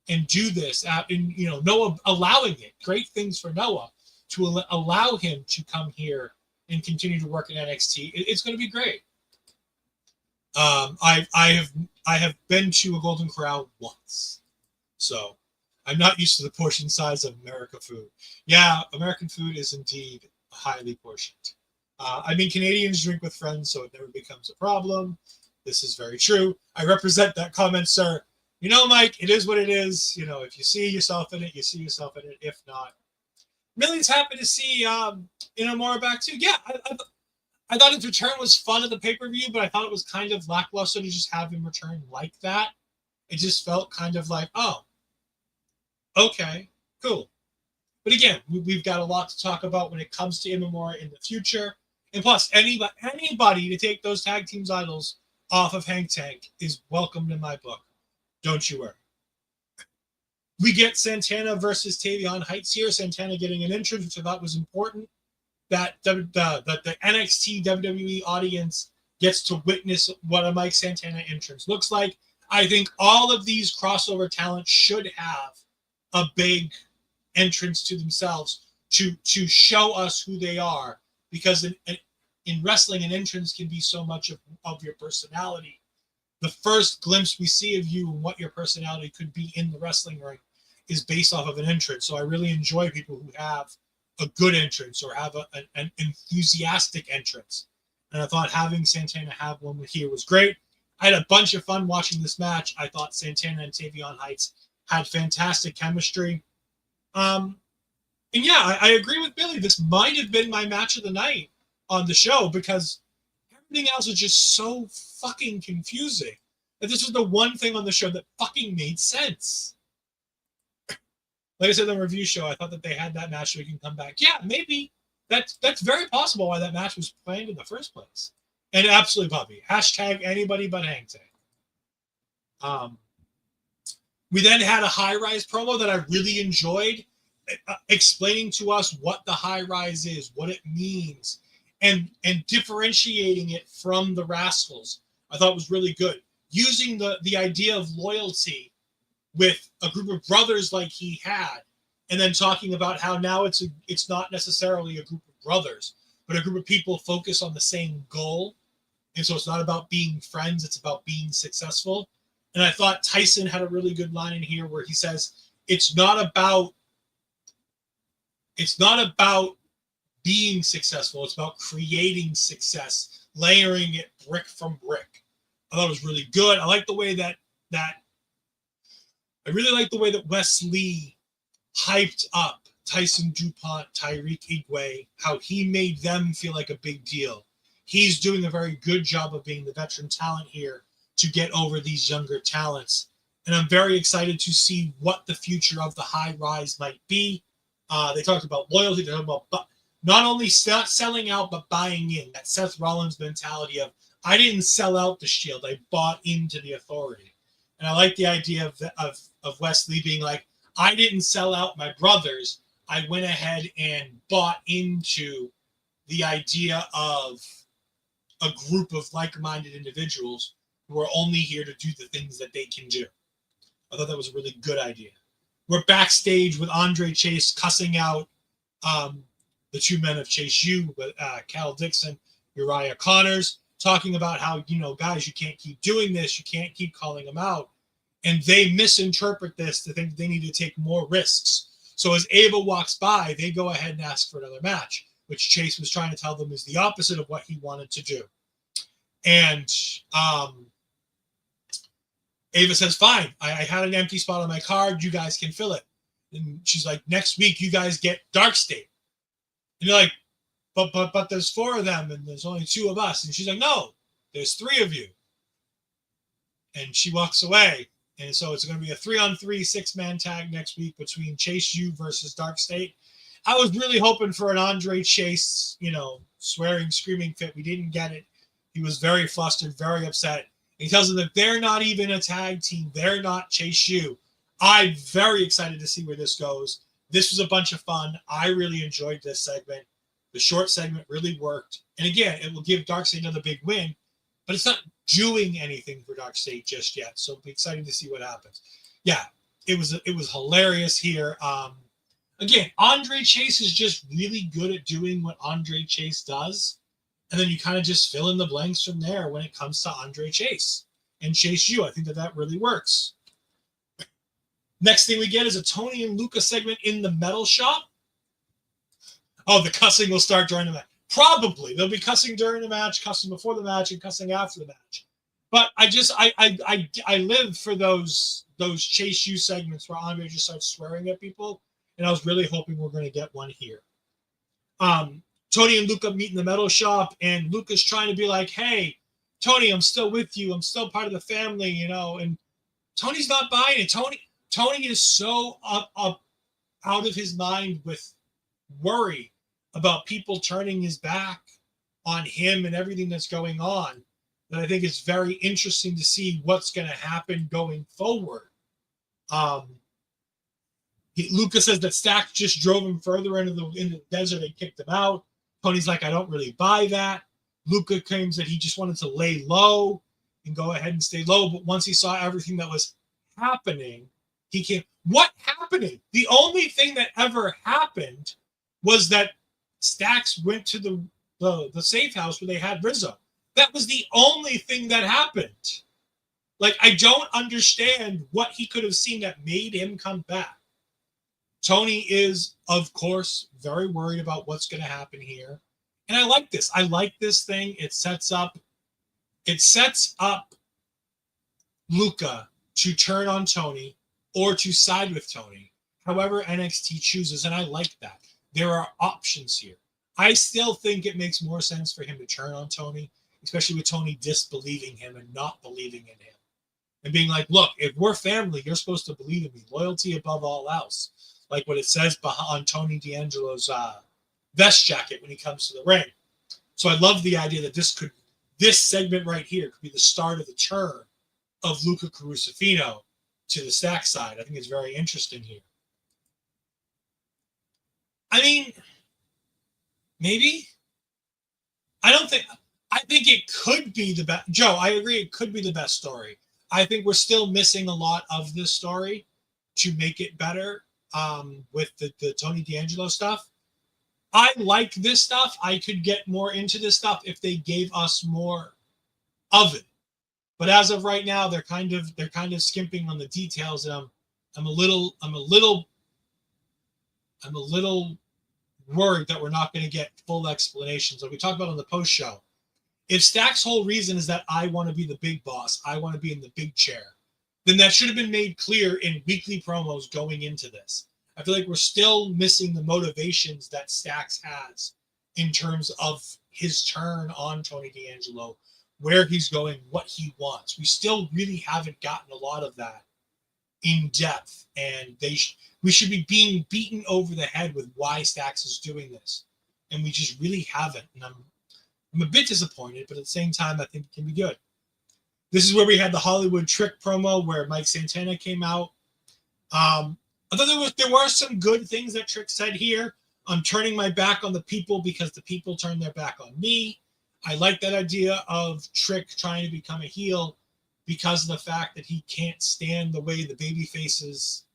and do this, and Noah allowing it, great things for Noah to allow him to come here and continue to work in NXT. It's going to be great. I have been to a Golden Corral once, so I'm not used to the portion size of American food. Yeah, American food is indeed highly portioned. Canadians drink with friends, so it never becomes a problem. This is very true. I represent that comment, sir. Mike, it is what it is. If you see yourself in it, you see yourself in it. If not, Millie's happy to see Imamura back too. Yeah, I thought his return was fun at the pay-per-view, but I thought it was kind of lackluster to just have him return like that. It just felt kind of like, oh, okay, cool. But again, we've got a lot to talk about when it comes to Imamura in the future. And plus, anybody to take those tag team titles off of Hank Tank is welcomed in my book. Don't you worry. We get Santana versus Tavion Heights here. Santana getting an entrance, which I thought was important. That the NXT WWE audience gets to witness what a Mike Santana entrance looks like. I think all of these crossover talents should have a big entrance to themselves to show us who they are, because in wrestling, an entrance can be so much of your personality. The first glimpse we see of you and what your personality could be in the wrestling ring is based off of an entrance. So I really enjoy people who have a good entrance or have an enthusiastic entrance. And I thought having Santana have one here was great. I had a bunch of fun watching this match. I thought Santana and Tavion Heights had fantastic chemistry. And yeah, I agree with Billy. This might have been my match of the night on the show because everything else is just so fucking confusing. That this was the one thing on the show that fucking made sense. Like I said in the review show, I thought that they had that match so we can come back. Yeah, maybe. That's very possible why that match was planned in the first place. And absolutely, Puppy. Hashtag anybody but Hang Tang. We then had a high-rise promo that I really enjoyed, explaining to us what the high-rise is, what it means, and differentiating it from the Rascals. I thought was really good. Using the idea of loyalty with a group of brothers like he had, and then talking about how now it's not necessarily a group of brothers, but a group of people focused on the same goal. And so it's not about being friends, it's about being successful. And I thought Tyson had a really good line in here where he says, it's not about being successful, it's about creating success, layering it brick from brick. I thought it was really good. I like the way that Wes Lee hyped up Tyson DuPont, Tyreek Igwe, how he made them feel like a big deal. He's doing a very good job of being the veteran talent here to get over these younger talents. And I'm very excited to see what the future of the high rise might be. They talked about loyalty. They talked about not only selling out, but buying in. That Seth Rollins mentality of, I didn't sell out the Shield. I bought into the Authority. And I like the idea of Wes Lee being like, I didn't sell out my brothers. I went ahead and bought into the idea of a group of like-minded individuals who are only here to do the things that they can do. I thought that was a really good idea. We're backstage with Andre Chase cussing out the two men of Chase U, with Cal Dixon, Uriah Connors, talking about how, guys, you can't keep doing this. You can't keep calling them out. And they misinterpret this to think they need to take more risks. So as Ava walks by, they go ahead and ask for another match, which Chase was trying to tell them is the opposite of what he wanted to do. And Ava says, fine, I had an empty spot on my card. You guys can fill it. And she's like, next week, you guys get Dark State. And you're like, but there's 4 of them and there's only 2 of us. And she's like, no, there's 3 of you. And she walks away. And so it's going to be a 3-on-3 6-man tag next week between Chase U versus Dark State. I was really hoping for an Andre Chase, swearing, screaming fit. We didn't get it. He was very flustered, very upset. He tells them that they're not even a tag team. They're not Chase U. I'm very excited to see where this goes. This was a bunch of fun. I really enjoyed this segment. The short segment really worked. And again, it will give Dark State another big win, but it's not doing anything for Dark State just yet. So it'll be exciting to see what happens. Yeah, it was hilarious here. Again, Andre Chase is just really good at doing what Andre Chase does. And then you kind of just fill in the blanks from there when it comes to Andre Chase and Chase U. I think that really works. Next thing we get is a Tony and Luca segment in the metal shop. Oh, the cussing will start during the match. Probably. They'll be cussing during the match, cussing before the match, and cussing after the match. But I live for those Chase U segments where Andre just starts swearing at people. And I was really hoping we're going to get one here. Tony and Luca meet in the metal shop, and Luca's trying to be like, hey, Tony, I'm still with you. I'm still part of the family, and Tony's not buying it. Tony is so up out of his mind with worry about people turning his back on him and everything that's going on that I think it's very interesting to see what's going to happen going forward. Luca says that Stack just drove him further into the desert and kicked him out. Tony's like, I don't really buy that. Luca claims that he just wanted to lay low and go ahead and stay low. But once he saw everything that was happening, he came. What happening? The only thing that ever happened was that Stax went to the safe house where they had Rizzo. That was the only thing that happened. Like, I don't understand what he could have seen that made him come back. Tony is, of course, very worried about what's going to happen here. And I like this. I like this thing. It sets up Luca to turn on Tony or to side with Tony. However NXT chooses, and I like that. There are options here. I still think it makes more sense for him to turn on Tony, especially with Tony disbelieving him and not believing in him. And being like, look, if we're family, you're supposed to believe in me. Loyalty above all else. Like what it says on Tony D'Angelo's vest jacket when he comes to the ring. So I love the idea that this segment right here could be the start of the turn of Luca Carusifino to the Stack side. I think it's very interesting here. I mean, maybe. I think it could be the best. Joe, I agree. It could be the best story. I think we're still missing a lot of this story to make it better with the Tony D'Angelo stuff. I like this stuff. I could get more into this stuff if they gave us more of it. But as of right now, they're kind of skimping on the details, and I'm a little worried that we're not going to get full explanations. Like we talked about on the post show. If Stack's whole reason is that I want to be the big boss, I want to be in the big chair, then that should have been made clear in weekly promos going into this. I feel like we're still missing the motivations that Stacks has in terms of his turn on Tony D'Angelo, where he's going, what he wants. We still really haven't gotten a lot of that in depth, and we should be being beaten over the head with why Stacks is doing this, and we just really haven't. And I'm a bit disappointed, but at the same time, I think it can be good. This is where we had the Hollywood Trick promo where Mike Santana came out. I thought there were some good things that Trick said here. I'm turning my back on the people because the people turn their back on me. I like that idea of Trick trying to become a heel because of the fact that he can't stand the way the baby faces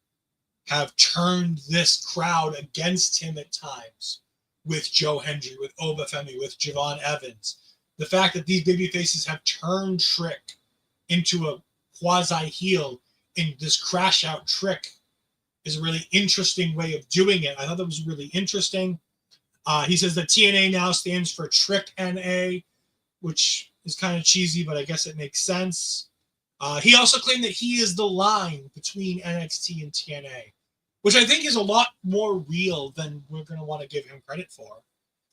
have turned this crowd against him at times with Joe Hendry, with Obafemi, with Javon Evans. The fact that these baby faces have turned Trick into a quasi-heel in this crash-out Trick is a really interesting way of doing it. I thought that was really interesting. He says that TNA now stands for Trick NA, which is kind of cheesy, but I guess it makes sense. He also claimed that he is the line between NXT and TNA, which I think is a lot more real than we're going to want to give him credit for,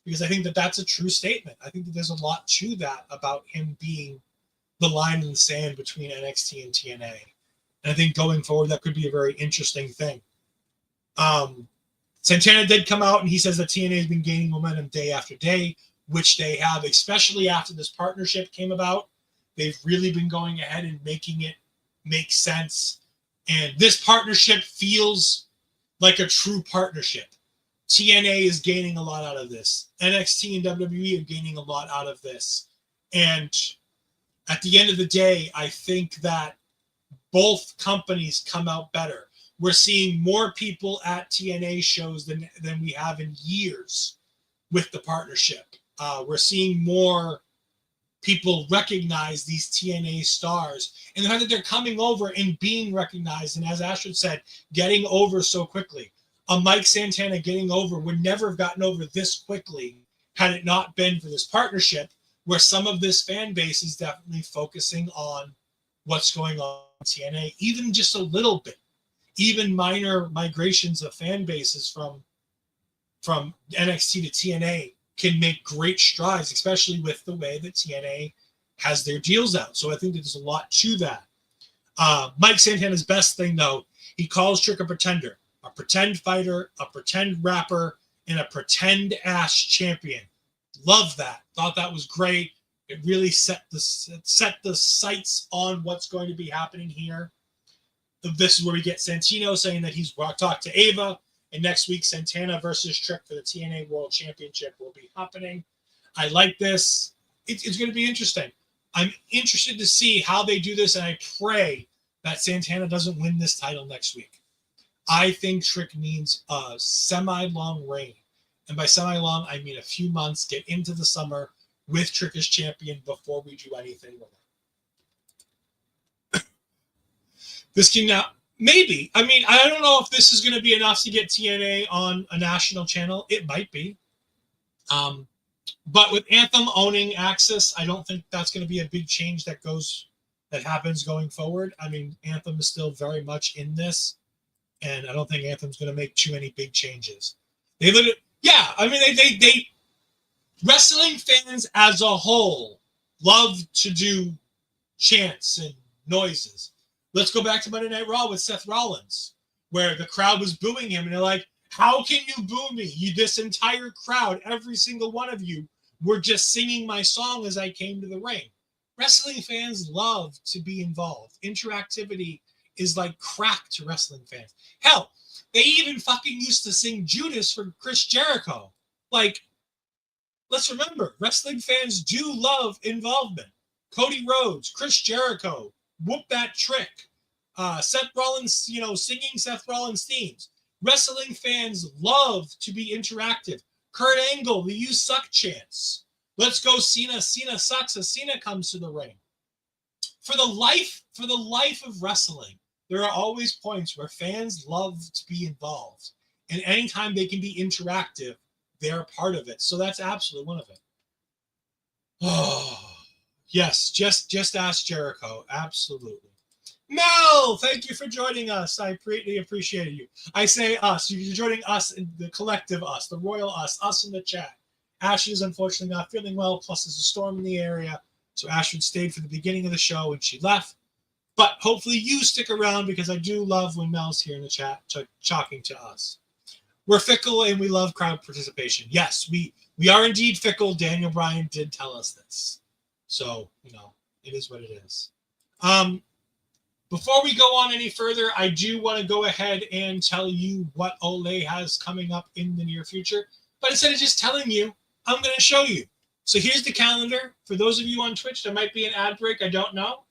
because I think that that's a true statement. I think that there's a lot to that about him being the line in the sand between NXT and TNA. And I think going forward, that could be a very interesting thing. Santana did come out and he says that TNA has been gaining momentum day after day, which they have, especially after this partnership came about. They've really been going ahead and making it make sense. And this partnership feels like a true partnership. TNA is gaining a lot out of this. NXT and WWE are gaining a lot out of this. And at the end of the day, I think that both companies come out better. We're seeing more people at TNA shows than we have in years with the partnership. We're seeing more people recognize these TNA stars. And the fact that they're coming over and being recognized, and as Astrid said, getting over so quickly. A Mike Santana getting over would never have gotten over this quickly had it not been for this partnership, where some of this fan base is definitely focusing on what's going on in TNA, even just a little bit. Even minor migrations of fan bases from NXT to TNA can make great strides, especially with the way that TNA has their deals out. So I think that there's a lot to that. Mike Santana's best thing, though, he calls Trick a pretender, a pretend fighter, a pretend rapper, and a pretend-ass champion. Love that. Thought that was great. It really set the sights on what's going to be happening here. This is where we get Santino saying that he's talked to Ava, and next week Santana versus Trick for the TNA World Championship will be happening. I like this. It's going to be interesting. I'm interested to see how they do this, and I pray that Santana doesn't win this title next week. I think Trick needs a semi-long reign. And by semi-long, I mean a few months, get into the summer with Trick as champion before we do anything with it. This Maybe. I mean, I don't know if this is going to be enough to get TNA on a national channel. It might be. But with Anthem owning Access, I don't think that's going to be a big change that happens going forward. I mean, Anthem is still very much in this, and I don't think Anthem's going to make too many big changes. They wrestling fans as a whole love to do chants and noises. Let's go back to Monday Night Raw with Seth Rollins, where the crowd was booing him, and they're like, how can you boo me? This entire crowd, every single one of you, were just singing my song as I came to the ring. Wrestling fans love to be involved. Interactivity is like crack to wrestling fans. Hell, they even fucking used to sing Judas for Chris Jericho. Like, let's remember, wrestling fans do love involvement. Cody Rhodes, Chris Jericho, Whoop That Trick, Seth Rollins, singing Seth Rollins themes. Wrestling fans love to be interactive. Kurt Angle, the "You Suck" chants. Let's go Cena. Cena sucks as Cena comes to the ring. For the life of wrestling, there are always points where fans love to be involved. And anytime they can be interactive, they're a part of it. So that's absolutely one of it. Oh, yes, just ask Jericho. Absolutely. Mel, thank you for joining us. I greatly appreciate you. I say us. You're joining us, in the collective us, the royal us in the chat. Ashley is unfortunately not feeling well, plus there's a storm in the area. So Ashley stayed for the beginning of the show and she left. But hopefully you stick around because I do love when Mel's here in the chat talking to us. We're fickle and we love crowd participation. Yes, we are indeed fickle. Daniel Bryan did tell us this. So, it is what it is. Before we go on any further, I do want to go ahead and tell you what Olay has coming up in the near future. But instead of just telling you, I'm going to show you. So here's the calendar. For those of you on Twitch, there might be an ad break. I don't know.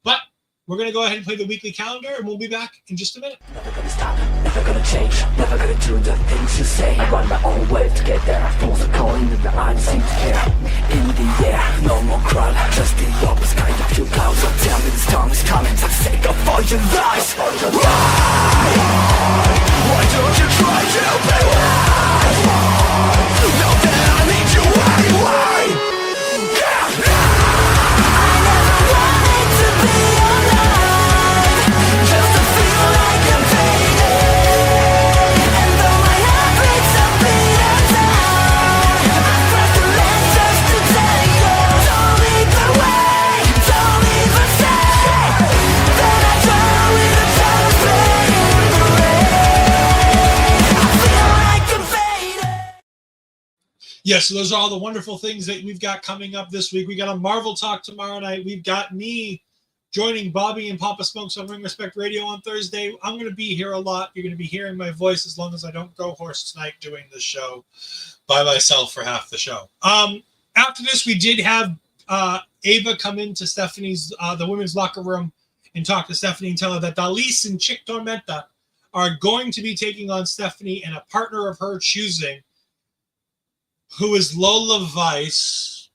But we're going to go ahead and play the weekly calendar, and we'll be back in just a minute. Never gonna stop, never gonna change, never gonna do the things you say. I run my own way to get there. Fools are calling that I don't seem to care. In the air, no more crowd, just the opposite kind of few clouds. So tell me this time is coming for the sake of all your lies. Why don't you try to be wise? Know that I need you anyway. Yes, so those are all the wonderful things that we've got coming up this week. We got a Marvel Talk tomorrow night. We've got me joining Bobby and Papa Smokes on Ring Respect Radio on Thursday. I'm going to be here a lot. You're going to be hearing my voice as long as I don't go hoarse tonight doing the show by myself for half the show. After this, we did have Ava come into Stephanie's, the women's locker room, and talk to Stephanie and tell her that Dalise and Chick Tormenta are going to be taking on Stephanie and a partner of her choosing, who is Lola Vice,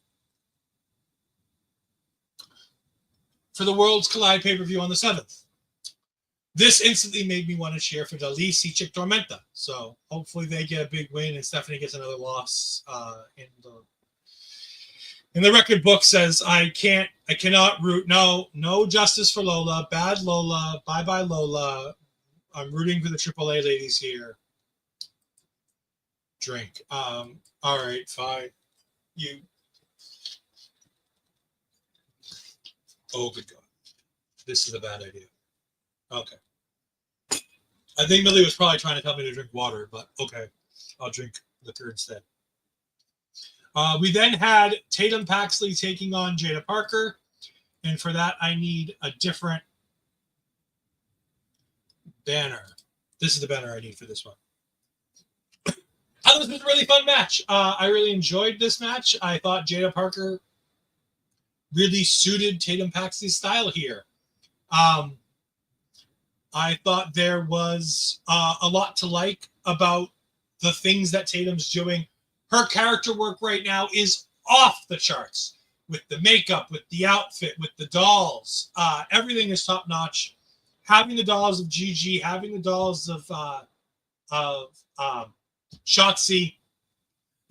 for the Worlds Collide pay-per-view on the 7th. This instantly made me want to cheer for Dalise y Chick Tormenta. So hopefully they get a big win and Stephanie gets another loss. In the record book says I cannot root. No justice for Lola. Bad Lola. Bye-bye Lola. I'm rooting for the AAA ladies here. Drink. All right, fine. Oh, good God. This is a bad idea. Okay. I think Millie was probably trying to tell me to drink water, but okay. I'll drink liquor instead. We then had Tatum Paxley taking on Jaida Parker. And for that, I need a different banner. This is the banner I need for this one. I thought this was a really fun match. I really enjoyed this match. I thought Jaida Parker really suited Tatum Paxley's style here. I thought there was a lot to like about the things that Tatum's doing. Her character work right now is off the charts with the makeup, with the outfit, with the dolls. Everything is top notch. having the dolls of Gigi, having the dolls of Shotzi.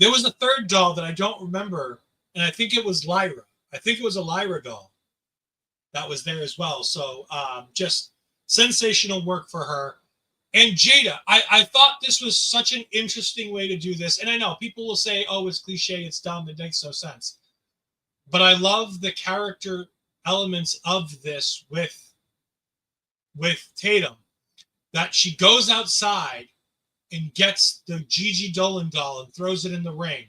There was a third doll that I don't remember, and I think it was Lyra. I think it was a Lyra doll that was there as well. So just sensational work for her. And Jaida, I thought this was such an interesting way to do this. And I know people will say, oh, it's cliche, it's dumb, it makes no sense. But I love the character elements of this with Tatum, that she goes outside and gets the Gigi Dolan doll and throws it in the ring,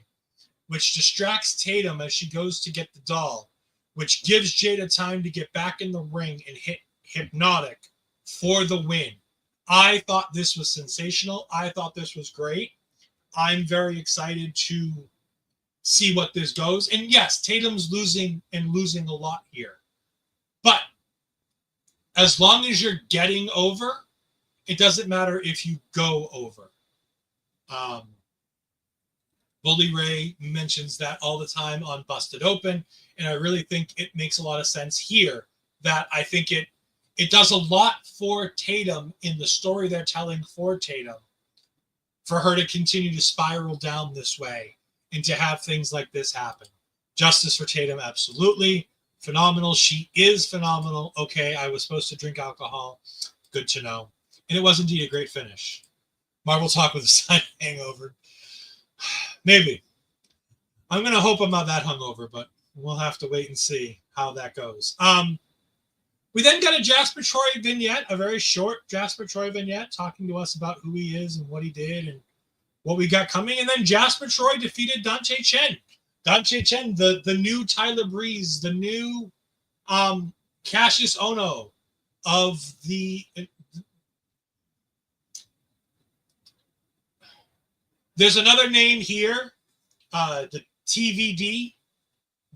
which distracts Tatum as she goes to get the doll, which gives Jaida time to get back in the ring and hit Hypnotic for the win. I thought this was sensational. I thought this was great. I'm very excited to see what this goes. And yes, Tatum's losing a lot here. But as long as you're getting over, it doesn't matter if you go over. Bully Ray mentions that all the time on Busted Open, and I really think it makes a lot of sense here, that I think it does a lot for Tatum in the story they're telling for Tatum, for her to continue to spiral down this way and to have things like this happen. Justice for Tatum, absolutely. Phenomenal. She is phenomenal. Okay, I was supposed to drink alcohol. Good to know. And it was indeed a great finish. Marvel Talk with a side hangover. Maybe. I'm going to hope I'm not that hungover, but we'll have to wait and see how that goes. We then got a Jasper Troy vignette, a very short Jasper Troy vignette, talking to us about who he is and what he did and what we got coming. And then Jasper Troy defeated Dante Chen. Dante Chen, the new Tyler Breeze, the new Cassius Ohno of the... There's another name here, the TVD,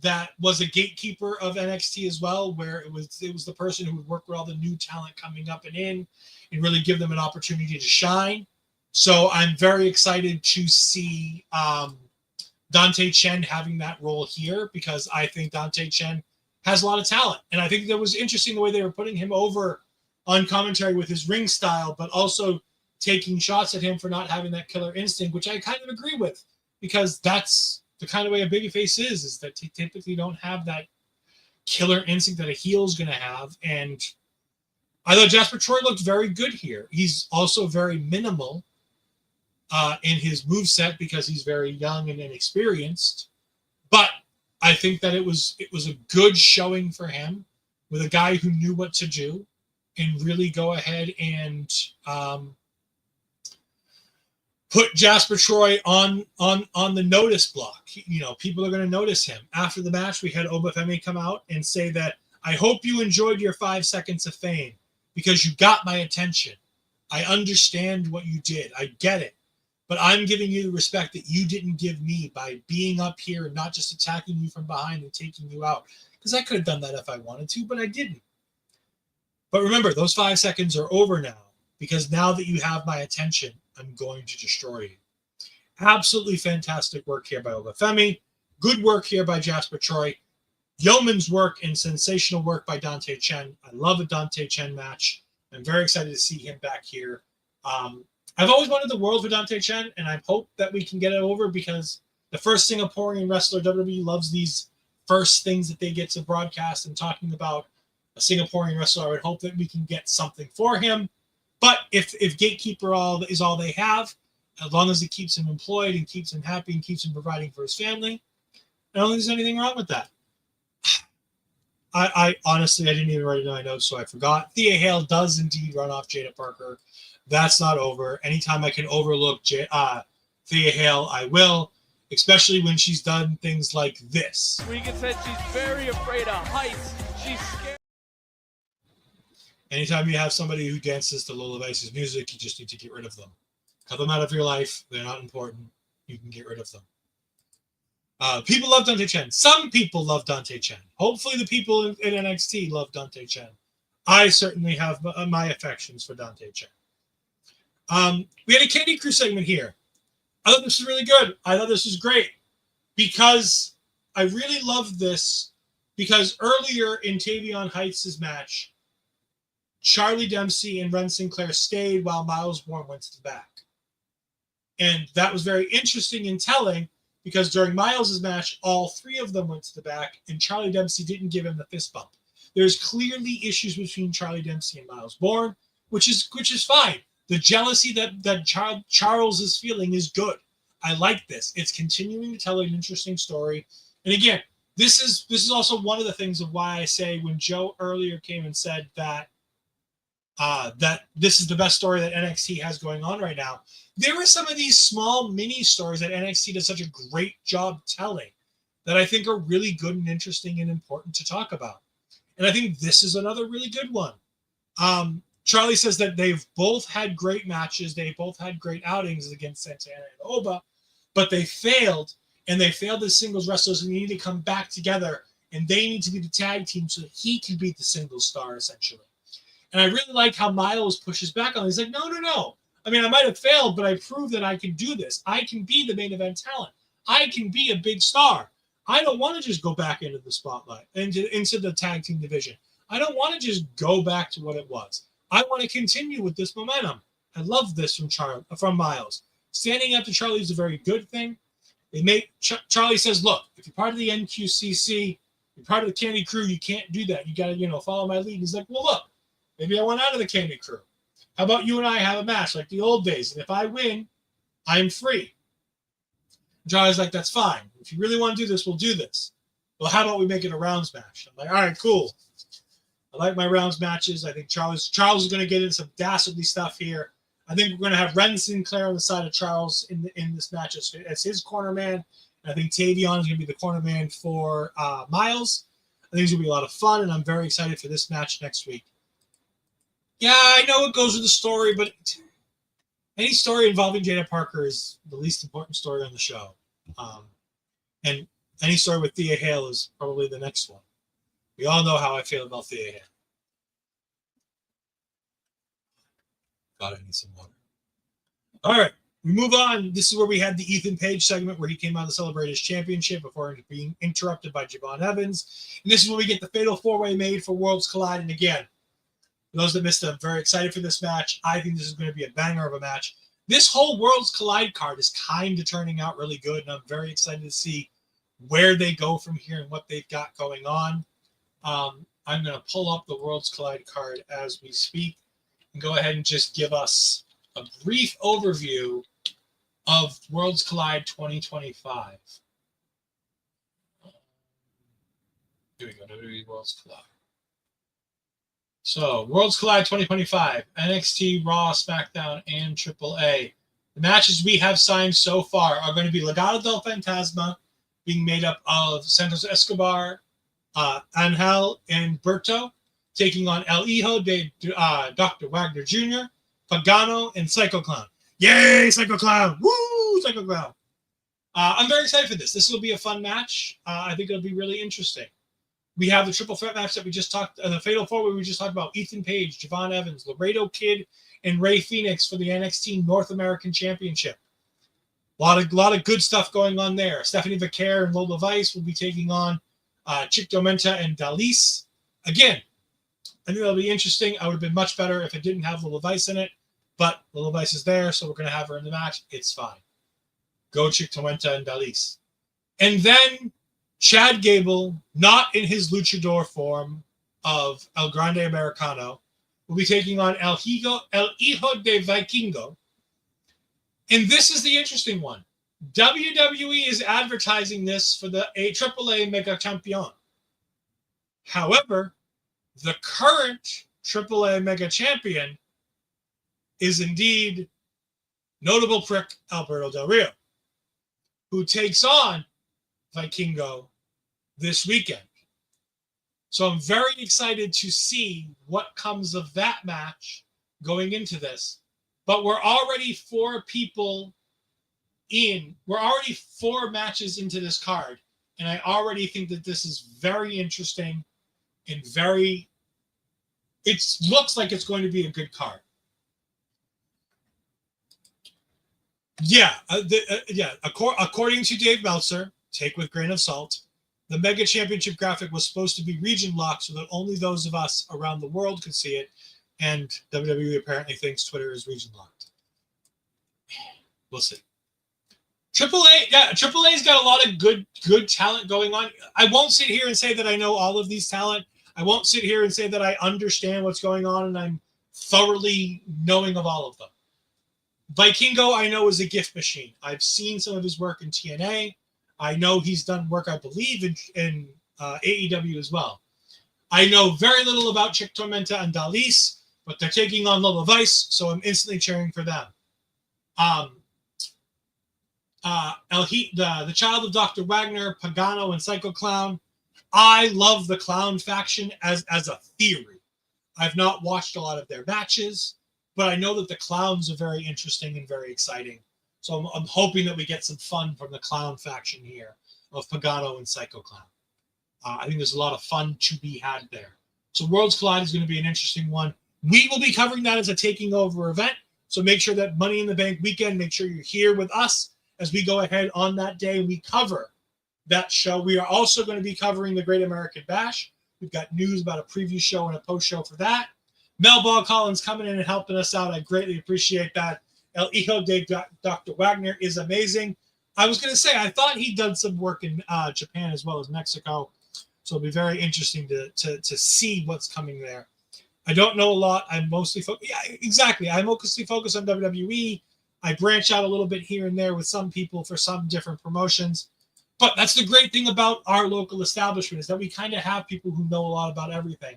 that was a gatekeeper of NXT as well, where it was the person who would work with all the new talent coming up and in and really give them an opportunity to shine. So I'm very excited to see Dante Chen having that role here, because I think Dante Chen has a lot of talent. And I think that was interesting the way they were putting him over on commentary with his ring style, but also taking shots at him for not having that killer instinct, which I kind of agree with, because that's the kind of way a babyface is that they typically don't have that killer instinct that a heel is going to have. And I thought Jasper Troy looked very good here. He's also very minimal in his moveset because he's very young and inexperienced. But I think that it was a good showing for him with a guy who knew what to do and really go ahead and put Jasper Troy on the notice block. You know, people are going to notice him. After the match, we had Obafemi come out and say that, I hope you enjoyed your 5 seconds of fame because you got my attention. I understand what you did. I get it. But I'm giving you the respect that you didn't give me by being up here and not just attacking you from behind and taking you out. Because I could have done that if I wanted to, but I didn't. But remember, those 5 seconds are over now, because now that you have my attention, I'm going to destroy you. Absolutely fantastic work here by Obafemi. Good work here by Jasper Troy. Yeoman's work and sensational work by Dante Chen. I love a Dante Chen match. I'm very excited to see him back here. I've always wanted the world for Dante Chen, and I hope that we can get it over, because the first Singaporean wrestler, WWE loves these first things that they get to broadcast, and talking about a Singaporean wrestler, I would hope that we can get something for him. But if Gatekeeper is all they have, as long as it keeps him employed and keeps him happy and keeps him providing for his family, I don't think there's anything wrong with that. I honestly, I didn't even write it in my notes, so I forgot. Thea Hale does indeed run off Jaida Parker. That's not over. Anytime I can overlook Thea Hale, I will, especially when she's done things like this. Regan said she's very afraid of heights. She's scared. Anytime you have somebody who dances to Lola Vice's music, you just need to get rid of them. Cut them out of your life. They're not important. You can get rid of them. People love Dante Chen. Some people love Dante Chen. Hopefully the people in NXT love Dante Chen. I certainly have my affections for Dante Chen. We had a Candy Crew segment here. I thought this was really good. I thought this was great, because I really loved this, because earlier in Tavion Heights' match, Charlie Dempsey and Wren Sinclair stayed while Miles Bourne went to the back. And that was very interesting and telling because during Miles' match, all three of them went to the back and Charlie Dempsey didn't give him the fist bump. There's clearly issues between Charlie Dempsey and Miles Bourne, which is fine. The jealousy that Charles is feeling is good. I like this. It's continuing to tell an interesting story. And again, this is also one of the things of why I say when Joe earlier came and said that that this is the best story that NXT has going on right now. There are some of these small mini stories that NXT does such a great job telling that I think are really good and interesting and important to talk about. And I think this is another really good one. Charlie says that they've both had great matches. They both had great outings against Santana and Oba, but they failed, and they failed as singles wrestlers, and they need to come back together, and they need to be the tag team so that he can beat the singles star, essentially. And I really like how Miles pushes back on it. He's like, no. I mean, I might have failed, but I proved that I can do this. I can be the main event talent. I can be a big star. I don't want to just go back into the spotlight, into the tag team division. I don't want to just go back to what it was. I want to continue with this momentum. I love this from Miles. Standing up to Charlie is a very good thing. Charlie says, look, if you're part of the NQCC, you're part of the Candy Crew, you can't do that. You got to, follow my lead. He's like, well, look, maybe I want out of the Candy Crew. How about you and I have a match like the old days? And if I win, I'm free. Charlie's like, that's fine. If you really want to do this, we'll do this. Well, how about we make it a rounds match? I'm like, all right, cool. I like my rounds matches. I think Charles is going to get into some dastardly stuff here. I think we're going to have Wren Sinclair on the side of Charles in this match as his corner man. And I think Tavion is going to be the corner man for Miles. I think it's going to be a lot of fun, and I'm very excited for this match next week. Yeah, I know it goes with the story, but any story involving Jaida Parker is the least important story on the show. And any story with Thea Hale is probably the next one. We all know how I feel about Thea Hale. God, I need some water. All right, we move on. This is where we had the Ethan Page segment where he came out to celebrate his championship before being interrupted by Javon Evans. And this is where we get the Fatal 4-Way made for Worlds Collide. And again, for those that missed it, I'm very excited for this match. I think this is going to be a banger of a match. This whole Worlds Collide card is kind of turning out really good, and I'm very excited to see where they go from here and what they've got going on. I'm going to pull up the Worlds Collide card as we speak and go ahead and just give us a brief overview of Worlds Collide 2025. Here we go, WWE Worlds Collide. So, Worlds Collide 2025, NXT, Raw, SmackDown, and AAA. The matches we have signed so far are going to be Legado del Fantasma, being made up of Santos Escobar, Angel, and Berto, taking on El Hijo de Dr. Wagner Jr., Pagano, and Psycho Clown. Yay, Psycho Clown! Woo, Psycho Clown! I'm very excited for this. This will be a fun match. I think it'll be really interesting. We have the triple threat match that we just talked, the Fatal 4-Way we just talked about. Ethan Page, Javon Evans, Laredo Kid, and Rey Fenix for the NXT North American Championship. A lot of good stuff going on there. Stephanie Vaquer and Lola Vice will be taking on Chick Tormenta and Dalise. Again, I think that'll be interesting. I would have been much better if it didn't have Lola Vice in it, but Lola Vice is there, so we're going to have her in the match. It's fine. Go Chick Tormenta and Dalise. And then Chad Gable, not in his luchador form of El Grande Americano, will be taking on El Hijo de Vikingo. And this is the interesting one. WWE is advertising this for the AAA Mega Champion. However, the current AAA Mega Champion is indeed notable prick Alberto Del Rio, who takes on Vikingo this weekend. So I'm very excited to see what comes of that match going into this. But we're already 4 people in. We're already 4 matches into this card. And I already think that this is very interesting and it looks like it's going to be a good card. According to Dave Meltzer, take with grain of salt, the Mega Championship graphic was supposed to be region locked so that only those of us around the world could see it. And WWE apparently thinks Twitter is region locked. We'll see. AAA's got a lot of good talent going on. I won't sit here and say that I know all of these talent. I won't sit here and say that I understand what's going on and I'm thoroughly knowing of all of them. Vikingo, I know, is a gift machine. I've seen some of his work in TNA. I know he's done work, I believe, in AEW as well. I know very little about Chick Tormenta and Dalis, but they're taking on Lola Vice, so I'm instantly cheering for them. The child of Dr. Wagner, Pagano, and Psycho Clown. I love the Clown faction as a theory. I've not watched a lot of their matches, but I know that the Clowns are very interesting and very exciting. So I'm hoping that we get some fun from the Clown faction here of Pagano and Psycho Clown. I think there's a lot of fun to be had there. So Worlds Collide is going to be an interesting one. We will be covering that as a taking over event. So make sure that Money in the Bank weekend, make sure you're here with us as we go ahead on that day and we cover that show. We are also going to be covering the Great American Bash. We've got news about a preview show and a post show for that. Mel Ball Collins coming in and helping us out. I greatly appreciate that. El Hijo de Dr. Wagner is amazing. I was going to say, I thought he'd done some work in Japan as well as Mexico. So it'll be very interesting to see what's coming there. I don't know a lot. I'm mostly focused. Yeah, exactly. I mostly focus on WWE. I branch out a little bit here and there with some people for some different promotions. But that's the great thing about our local establishment is that we kind of have people who know a lot about everything.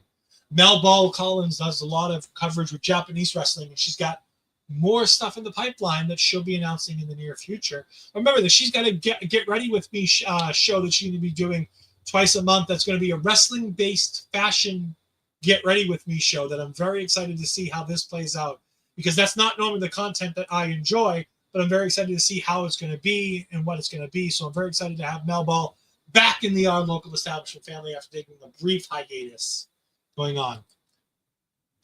Mel Ball Collins does a lot of coverage with Japanese wrestling, and she's got more stuff in the pipeline that she'll be announcing in the near future. Remember that she's got a Get Ready With Me show that she's going to be doing twice a month. That's going to be a wrestling-based fashion Get Ready With Me show that I'm very excited to see how this plays out, because that's not normally the content that I enjoy, but I'm very excited to see how it's going to be and what it's going to be. So I'm very excited to have Mel Ball back in our local establishment family after taking a brief hiatus going on.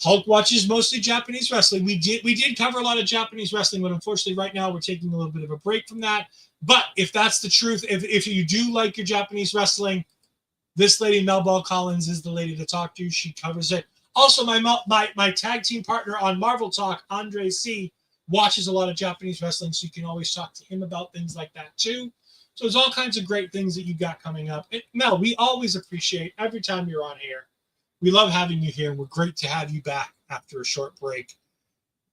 Hulk watches mostly Japanese wrestling. We did cover a lot of Japanese wrestling, but unfortunately right now we're taking a little bit of a break from that. But if that's the truth, if you do like your Japanese wrestling, this lady, Mel Ball Collins, is the lady to talk to. She covers it. Also, my tag team partner on Marvel Talk, Andre C., watches a lot of Japanese wrestling, so you can always talk to him about things like that too. So there's all kinds of great things that you got coming up. And Mel, we always appreciate every time you're on here. We love having you here, and we're great to have you back after a short break.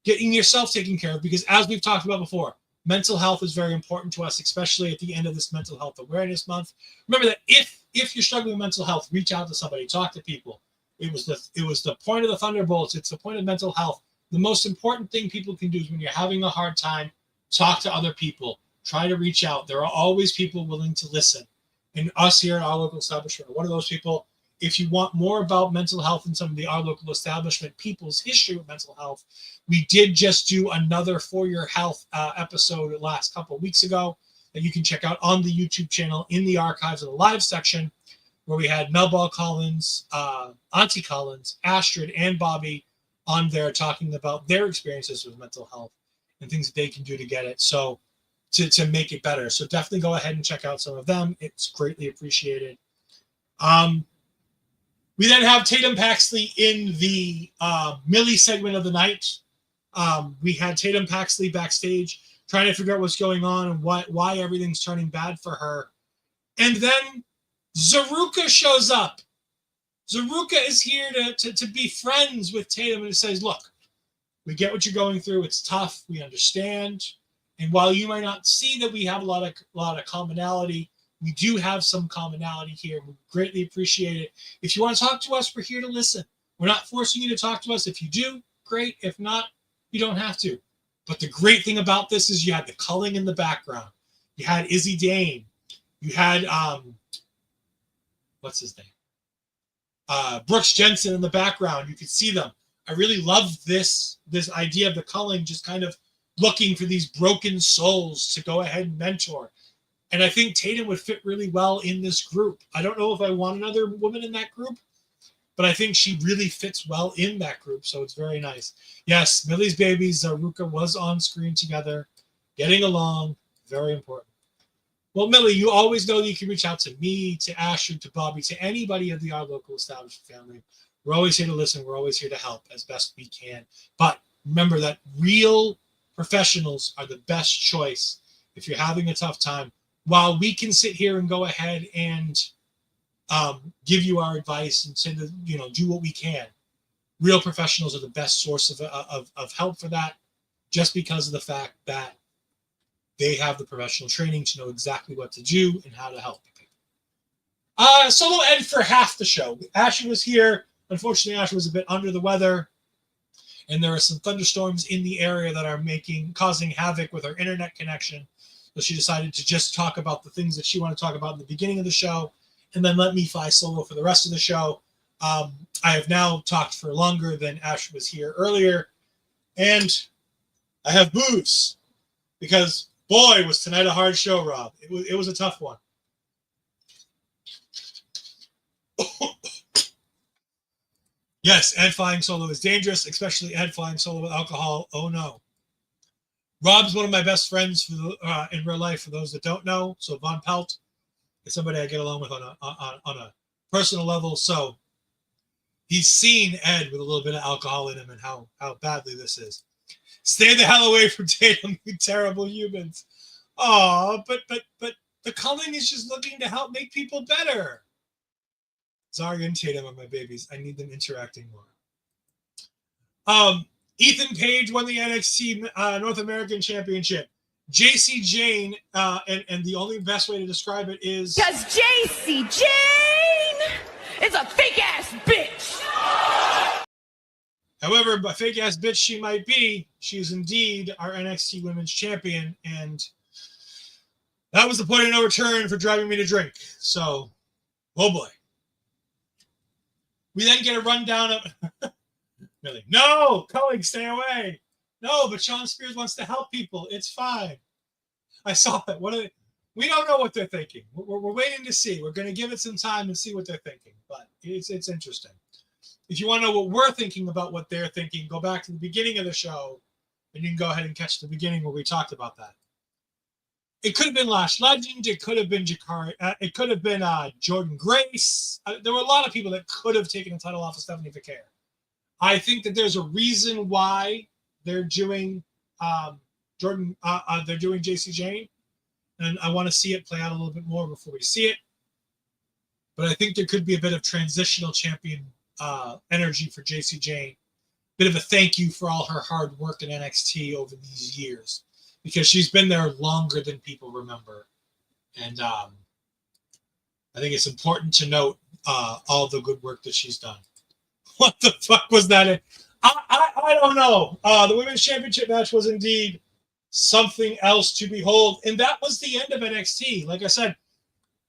Getting yourself taken care of, because as we've talked about before, mental health is very important to us, especially at the end of this Mental Health Awareness Month. Remember that if you're struggling with mental health, reach out to somebody, talk to people. It was the point of the Thunderbolts. It's the point of mental health. The most important thing people can do is when you're having a hard time, talk to other people. Try to reach out. There are always people willing to listen. And us here at our local establishment are one of those people. If you want more about mental health and some of our local establishment people's history with mental health, we did just do another For Your Health episode the last couple of weeks ago that you can check out on the YouTube channel in the archives of the live section, where we had Mel Ball Collins, Auntie Collins, Astrid, and Bobby on there talking about their experiences with mental health and things that they can do to get it. So to make it better. So definitely go ahead and check out some of them. It's greatly appreciated. We then have Tatum Paxley in the Millie segment of the night. We had Tatum Paxley backstage trying to figure out what's going on and why everything's turning bad for her. And then Zaruka shows up. Zaruka is here to be friends with Tatum, and it says, look, we get what you're going through. It's tough. We understand. And while you might not see that we have a lot of commonality, we do have some commonality here. We greatly appreciate it. If you want to talk to us, we're here to listen. We're not forcing you to talk to us. If you do, great. If not, you don't have to. But the great thing about this is you had the culling in the background. You had Izzy Dane. You had, what's his name? Brooks Jensen in the background. You could see them. I really love this idea of the culling just kind of looking for these broken souls to go ahead and mentor. And I think Tatum would fit really well in this group. I don't know if I want another woman in that group, but I think she really fits well in that group. So it's very nice. Yes, Millie's babies, Zaruka was on screen together, getting along. Very important. Well, Millie, you always know that you can reach out to me, to Asher, to Bobby, to anybody of our local established family. We're always here to listen. We're always here to help as best we can. But remember that real professionals are the best choice if you're having a tough time. While we can sit here and go ahead and give you our advice and say that, do what we can, real professionals are the best source of help for that, just because of the fact that they have the professional training to know exactly what to do and how to help people. Solo Ed for half the show. Ashley was here. Unfortunately, Ashley was a bit under the weather, and there are some thunderstorms in the area that are causing havoc with her internet connection. So she decided to just talk about the things that she wanted to talk about in the beginning of the show, and then let me fly solo for the rest of the show. I have now talked for longer than Ash was here earlier, and I have booze because, boy, was tonight a hard show, Rob. It was a tough one. Yes, Ed flying solo is dangerous, especially Ed flying solo with alcohol. Oh, no. Rob's one of my best friends in real life, for those that don't know. So Von Pelt is somebody I get along with on a personal level. So he's seen Ed with a little bit of alcohol in him and how badly this is. Stay the hell away from Tatum, you terrible humans. Oh, but the culling is just looking to help make people better. Zarya and Tatum are my babies. I need them interacting more. Ethan Page won the NXT North American Championship. Jacy Jayne, and the only best way to describe it is... Because Jacy Jayne is a fake-ass bitch. However, a fake-ass bitch she might be, she is indeed our NXT Women's Champion, and that was the point of no return for driving me to drink. So, oh boy. We then get a rundown of... Really? No! Culling, stay away! No, but Sean Spears wants to help people. It's fine. I saw it. We don't know what they're thinking. We're waiting to see. We're going to give it some time and see what they're thinking. But it's interesting. If you want to know what we're thinking about what they're thinking, go back to the beginning of the show, and you can go ahead and catch the beginning where we talked about that. It could have been Lash Legend. It could have been Jakari. It could have been Jordan Grace. There were a lot of people that could have taken the title off of Stephanie Vaquer. I think that there's a reason why they're doing they're doing Jacy Jayne, and I want to see it play out a little bit more before we see it. But I think there could be a bit of transitional champion energy for Jacy Jayne, bit of a thank you for all her hard work in NXT over these years, because she's been there longer than people remember, and I think it's important to note all the good work that she's done. What the fuck was that? I don't know. The Women's Championship match was indeed something else to behold. And that was the end of NXT. Like I said,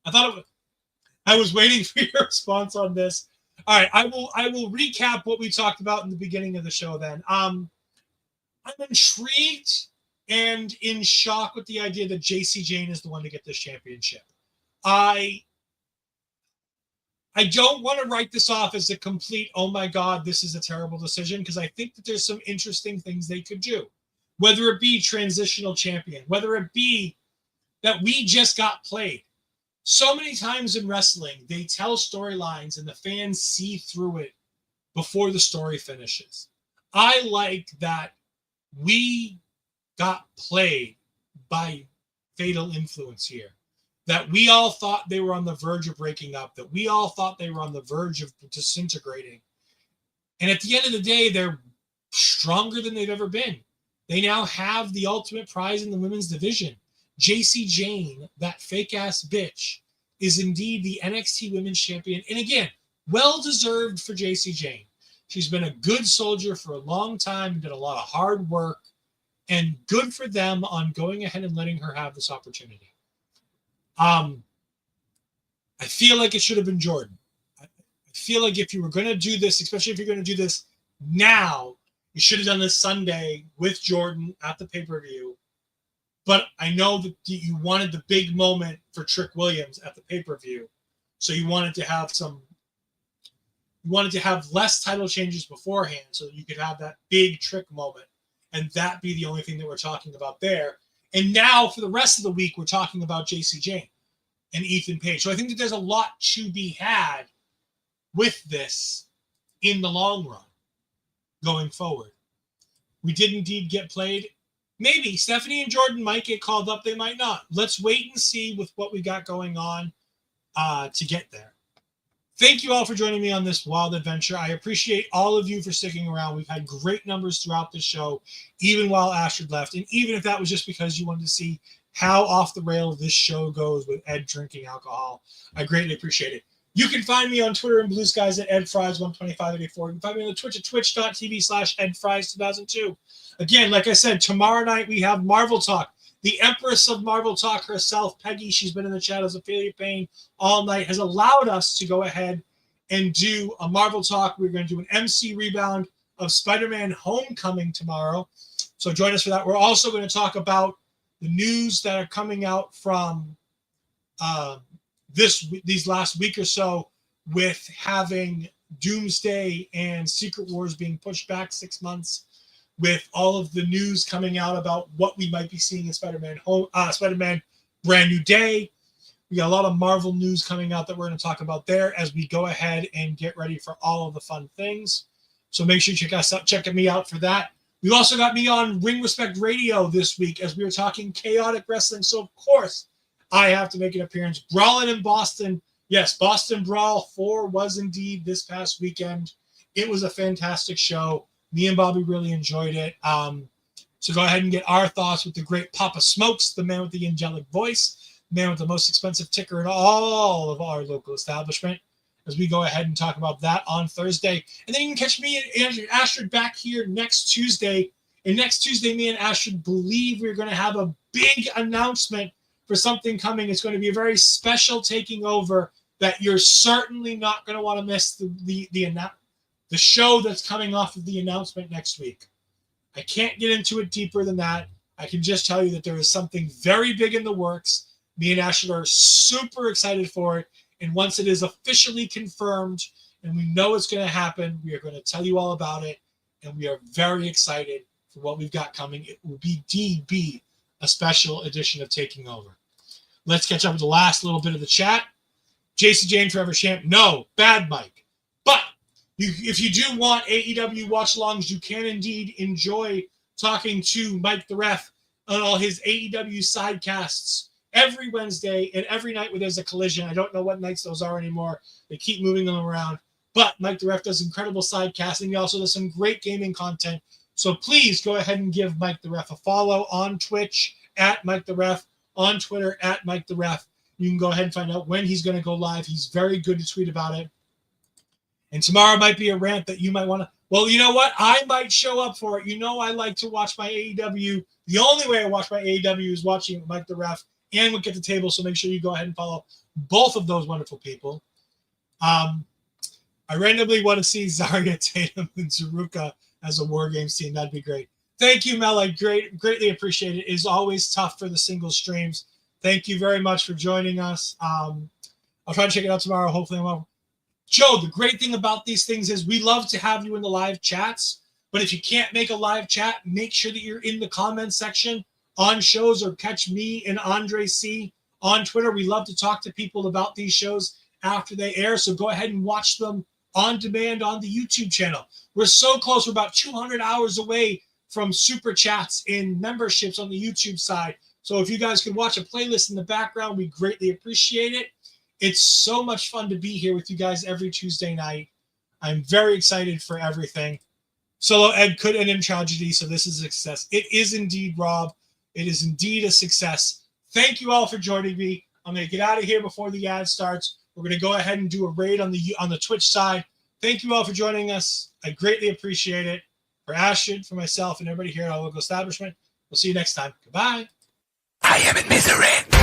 I was waiting for your response on this. All right, I will recap what we talked about in the beginning of the show then. I'm intrigued and in shock with the idea that Jacy Jayne is the one to get this championship. I don't want to write this off as a complete, oh my God, this is a terrible decision, because I think that there's some interesting things they could do. Whether it be transitional champion, whether it be that we just got played. So many times in wrestling, they tell storylines and the fans see through it before the story finishes. I like that we got played by Fatal Influence here. That we all thought they were on the verge of breaking up, that we all thought they were on the verge of disintegrating. And at the end of the day, they're stronger than they've ever been. They now have the ultimate prize in the women's division. Jacy Jayne, that fake-ass bitch, is indeed the NXT Women's Champion. And again, well-deserved for Jacy Jayne. She's been a good soldier for a long time, did a lot of hard work, and good for them on going ahead and letting her have this opportunity. I feel like it should have been Jordan. I feel like if you were going to do this, especially if you're going to do this now, you should have done this Sunday with Jordan at the pay-per-view. But I know that you wanted the big moment for Trick Williams at the pay-per-view. So you wanted to have less title changes beforehand so that you could have that big Trick moment. And that be the only thing that we're talking about there. And now for the rest of the week, we're talking about Jacy Jayne and Ethan Page. So I think that there's a lot to be had with this. in the long run going forward. We did indeed get played. Maybe Stephanie and Jordan might get called up. They might not. Let's wait and see with what we got going on to get there. Thank you all for joining me on this wild adventure. I appreciate all of you for sticking around. We've had great numbers throughout the show, even while Astrid left. And even if that was just because you wanted to see how off the rail this show goes with Ed drinking alcohol, I greatly appreciate it. You can find me on Twitter and Blue Skies at EdFries12584. You can find me on the Twitch at twitch.tv/EdFries2002. Again, like I said, tomorrow night we have Marvel Talk. The Empress of Marvel Talk herself, Peggy, she's been in the chat as Ophelia Payne all night, has allowed us to go ahead and do a Marvel Talk. We're going to do an MC rebound of Spider-Man Homecoming tomorrow. So join us for that. We're also going to talk about the news that are coming out from these last week or so with having Doomsday and Secret Wars being pushed back 6 months, with all of the news coming out about what we might be seeing in Spider-Man Brand New Day. We got a lot of Marvel news coming out that we're going to talk about there as we go ahead and get ready for all of the fun things. So make sure you check me out for that. We also got me on Ring Respect Radio this week as we were talking chaotic wrestling. So, of course, I have to make an appearance. Brawling in Boston. Yes, Boston Brawl 4 was indeed this past weekend. It was a fantastic show. Me and Bobby really enjoyed it. So go ahead and get our thoughts with the great Papa Smokes, the man with the angelic voice, the man with the most expensive ticker in all of our local establishment, as we go ahead and talk about that on Thursday. And then you can catch me and Astrid back here next Tuesday. And next Tuesday, me and Astrid believe we're going to have a big announcement for something coming. It's going to be a very special taking over that you're certainly not going to want to miss the show that's coming off of the announcement next week. I can't get into it deeper than that. I can just tell you that there is something very big in the works. Me and Ashley are super excited for it. And once it is officially confirmed and we know it's going to happen, we are going to tell you all about it. And we are very excited for what we've got coming. It will be a special edition of Taking Over. Let's catch up with the last little bit of the chat. Jacy Jayne Forever Champ. No, bad Mike. But if you do want AEW watch-alongs, you can indeed enjoy talking to Mike the Ref on all his AEW sidecasts every Wednesday and every night where there's a collision. I don't know what nights those are anymore. They keep moving them around. But Mike the Ref does incredible sidecasting. He also does some great gaming content. So please go ahead and give Mike the Ref a follow on Twitch at Mike the Ref, on Twitter at Mike the Ref. You can go ahead and find out when he's going to go live. He's very good to tweet about it. And tomorrow might be a rant that you might want to. Well, you know what? I might show up for it. You know, I like to watch my AEW. The only way I watch my AEW is watching it with Mike the Ref and with Get the Table. So make sure you go ahead and follow both of those wonderful people. I randomly want to see Zarya, Tatum, and Zaruka as a War Games team. That'd be great. Thank you, Mel. I greatly appreciate it. It is always tough for the single streams. Thank you very much for joining us. I'll try to check it out tomorrow. Hopefully I'm well. Joe, the great thing about these things is we love to have you in the live chats, but if you can't make a live chat, make sure that you're in the comments section on shows or catch me and Andre C on Twitter. We love to talk to people about these shows after they air, so go ahead and watch them on demand on the YouTube channel. We're so close. We're about 200 hours away from super chats and memberships on the YouTube side. So if you guys could watch a playlist in the background, we greatly appreciate it. It's so much fun to be here with you guys every Tuesday night. I'm very excited for everything. Solo Ed could end in tragedy, so this is a success. It is indeed, Rob. It is indeed a success. Thank you all for joining me. I'm going to get out of here before the ad starts. We're going to go ahead and do a raid on the Twitch side. Thank you all for joining us. I greatly appreciate it. For Ashton, for myself, and everybody here at our local establishment, we'll see you next time. Goodbye. I am in misery.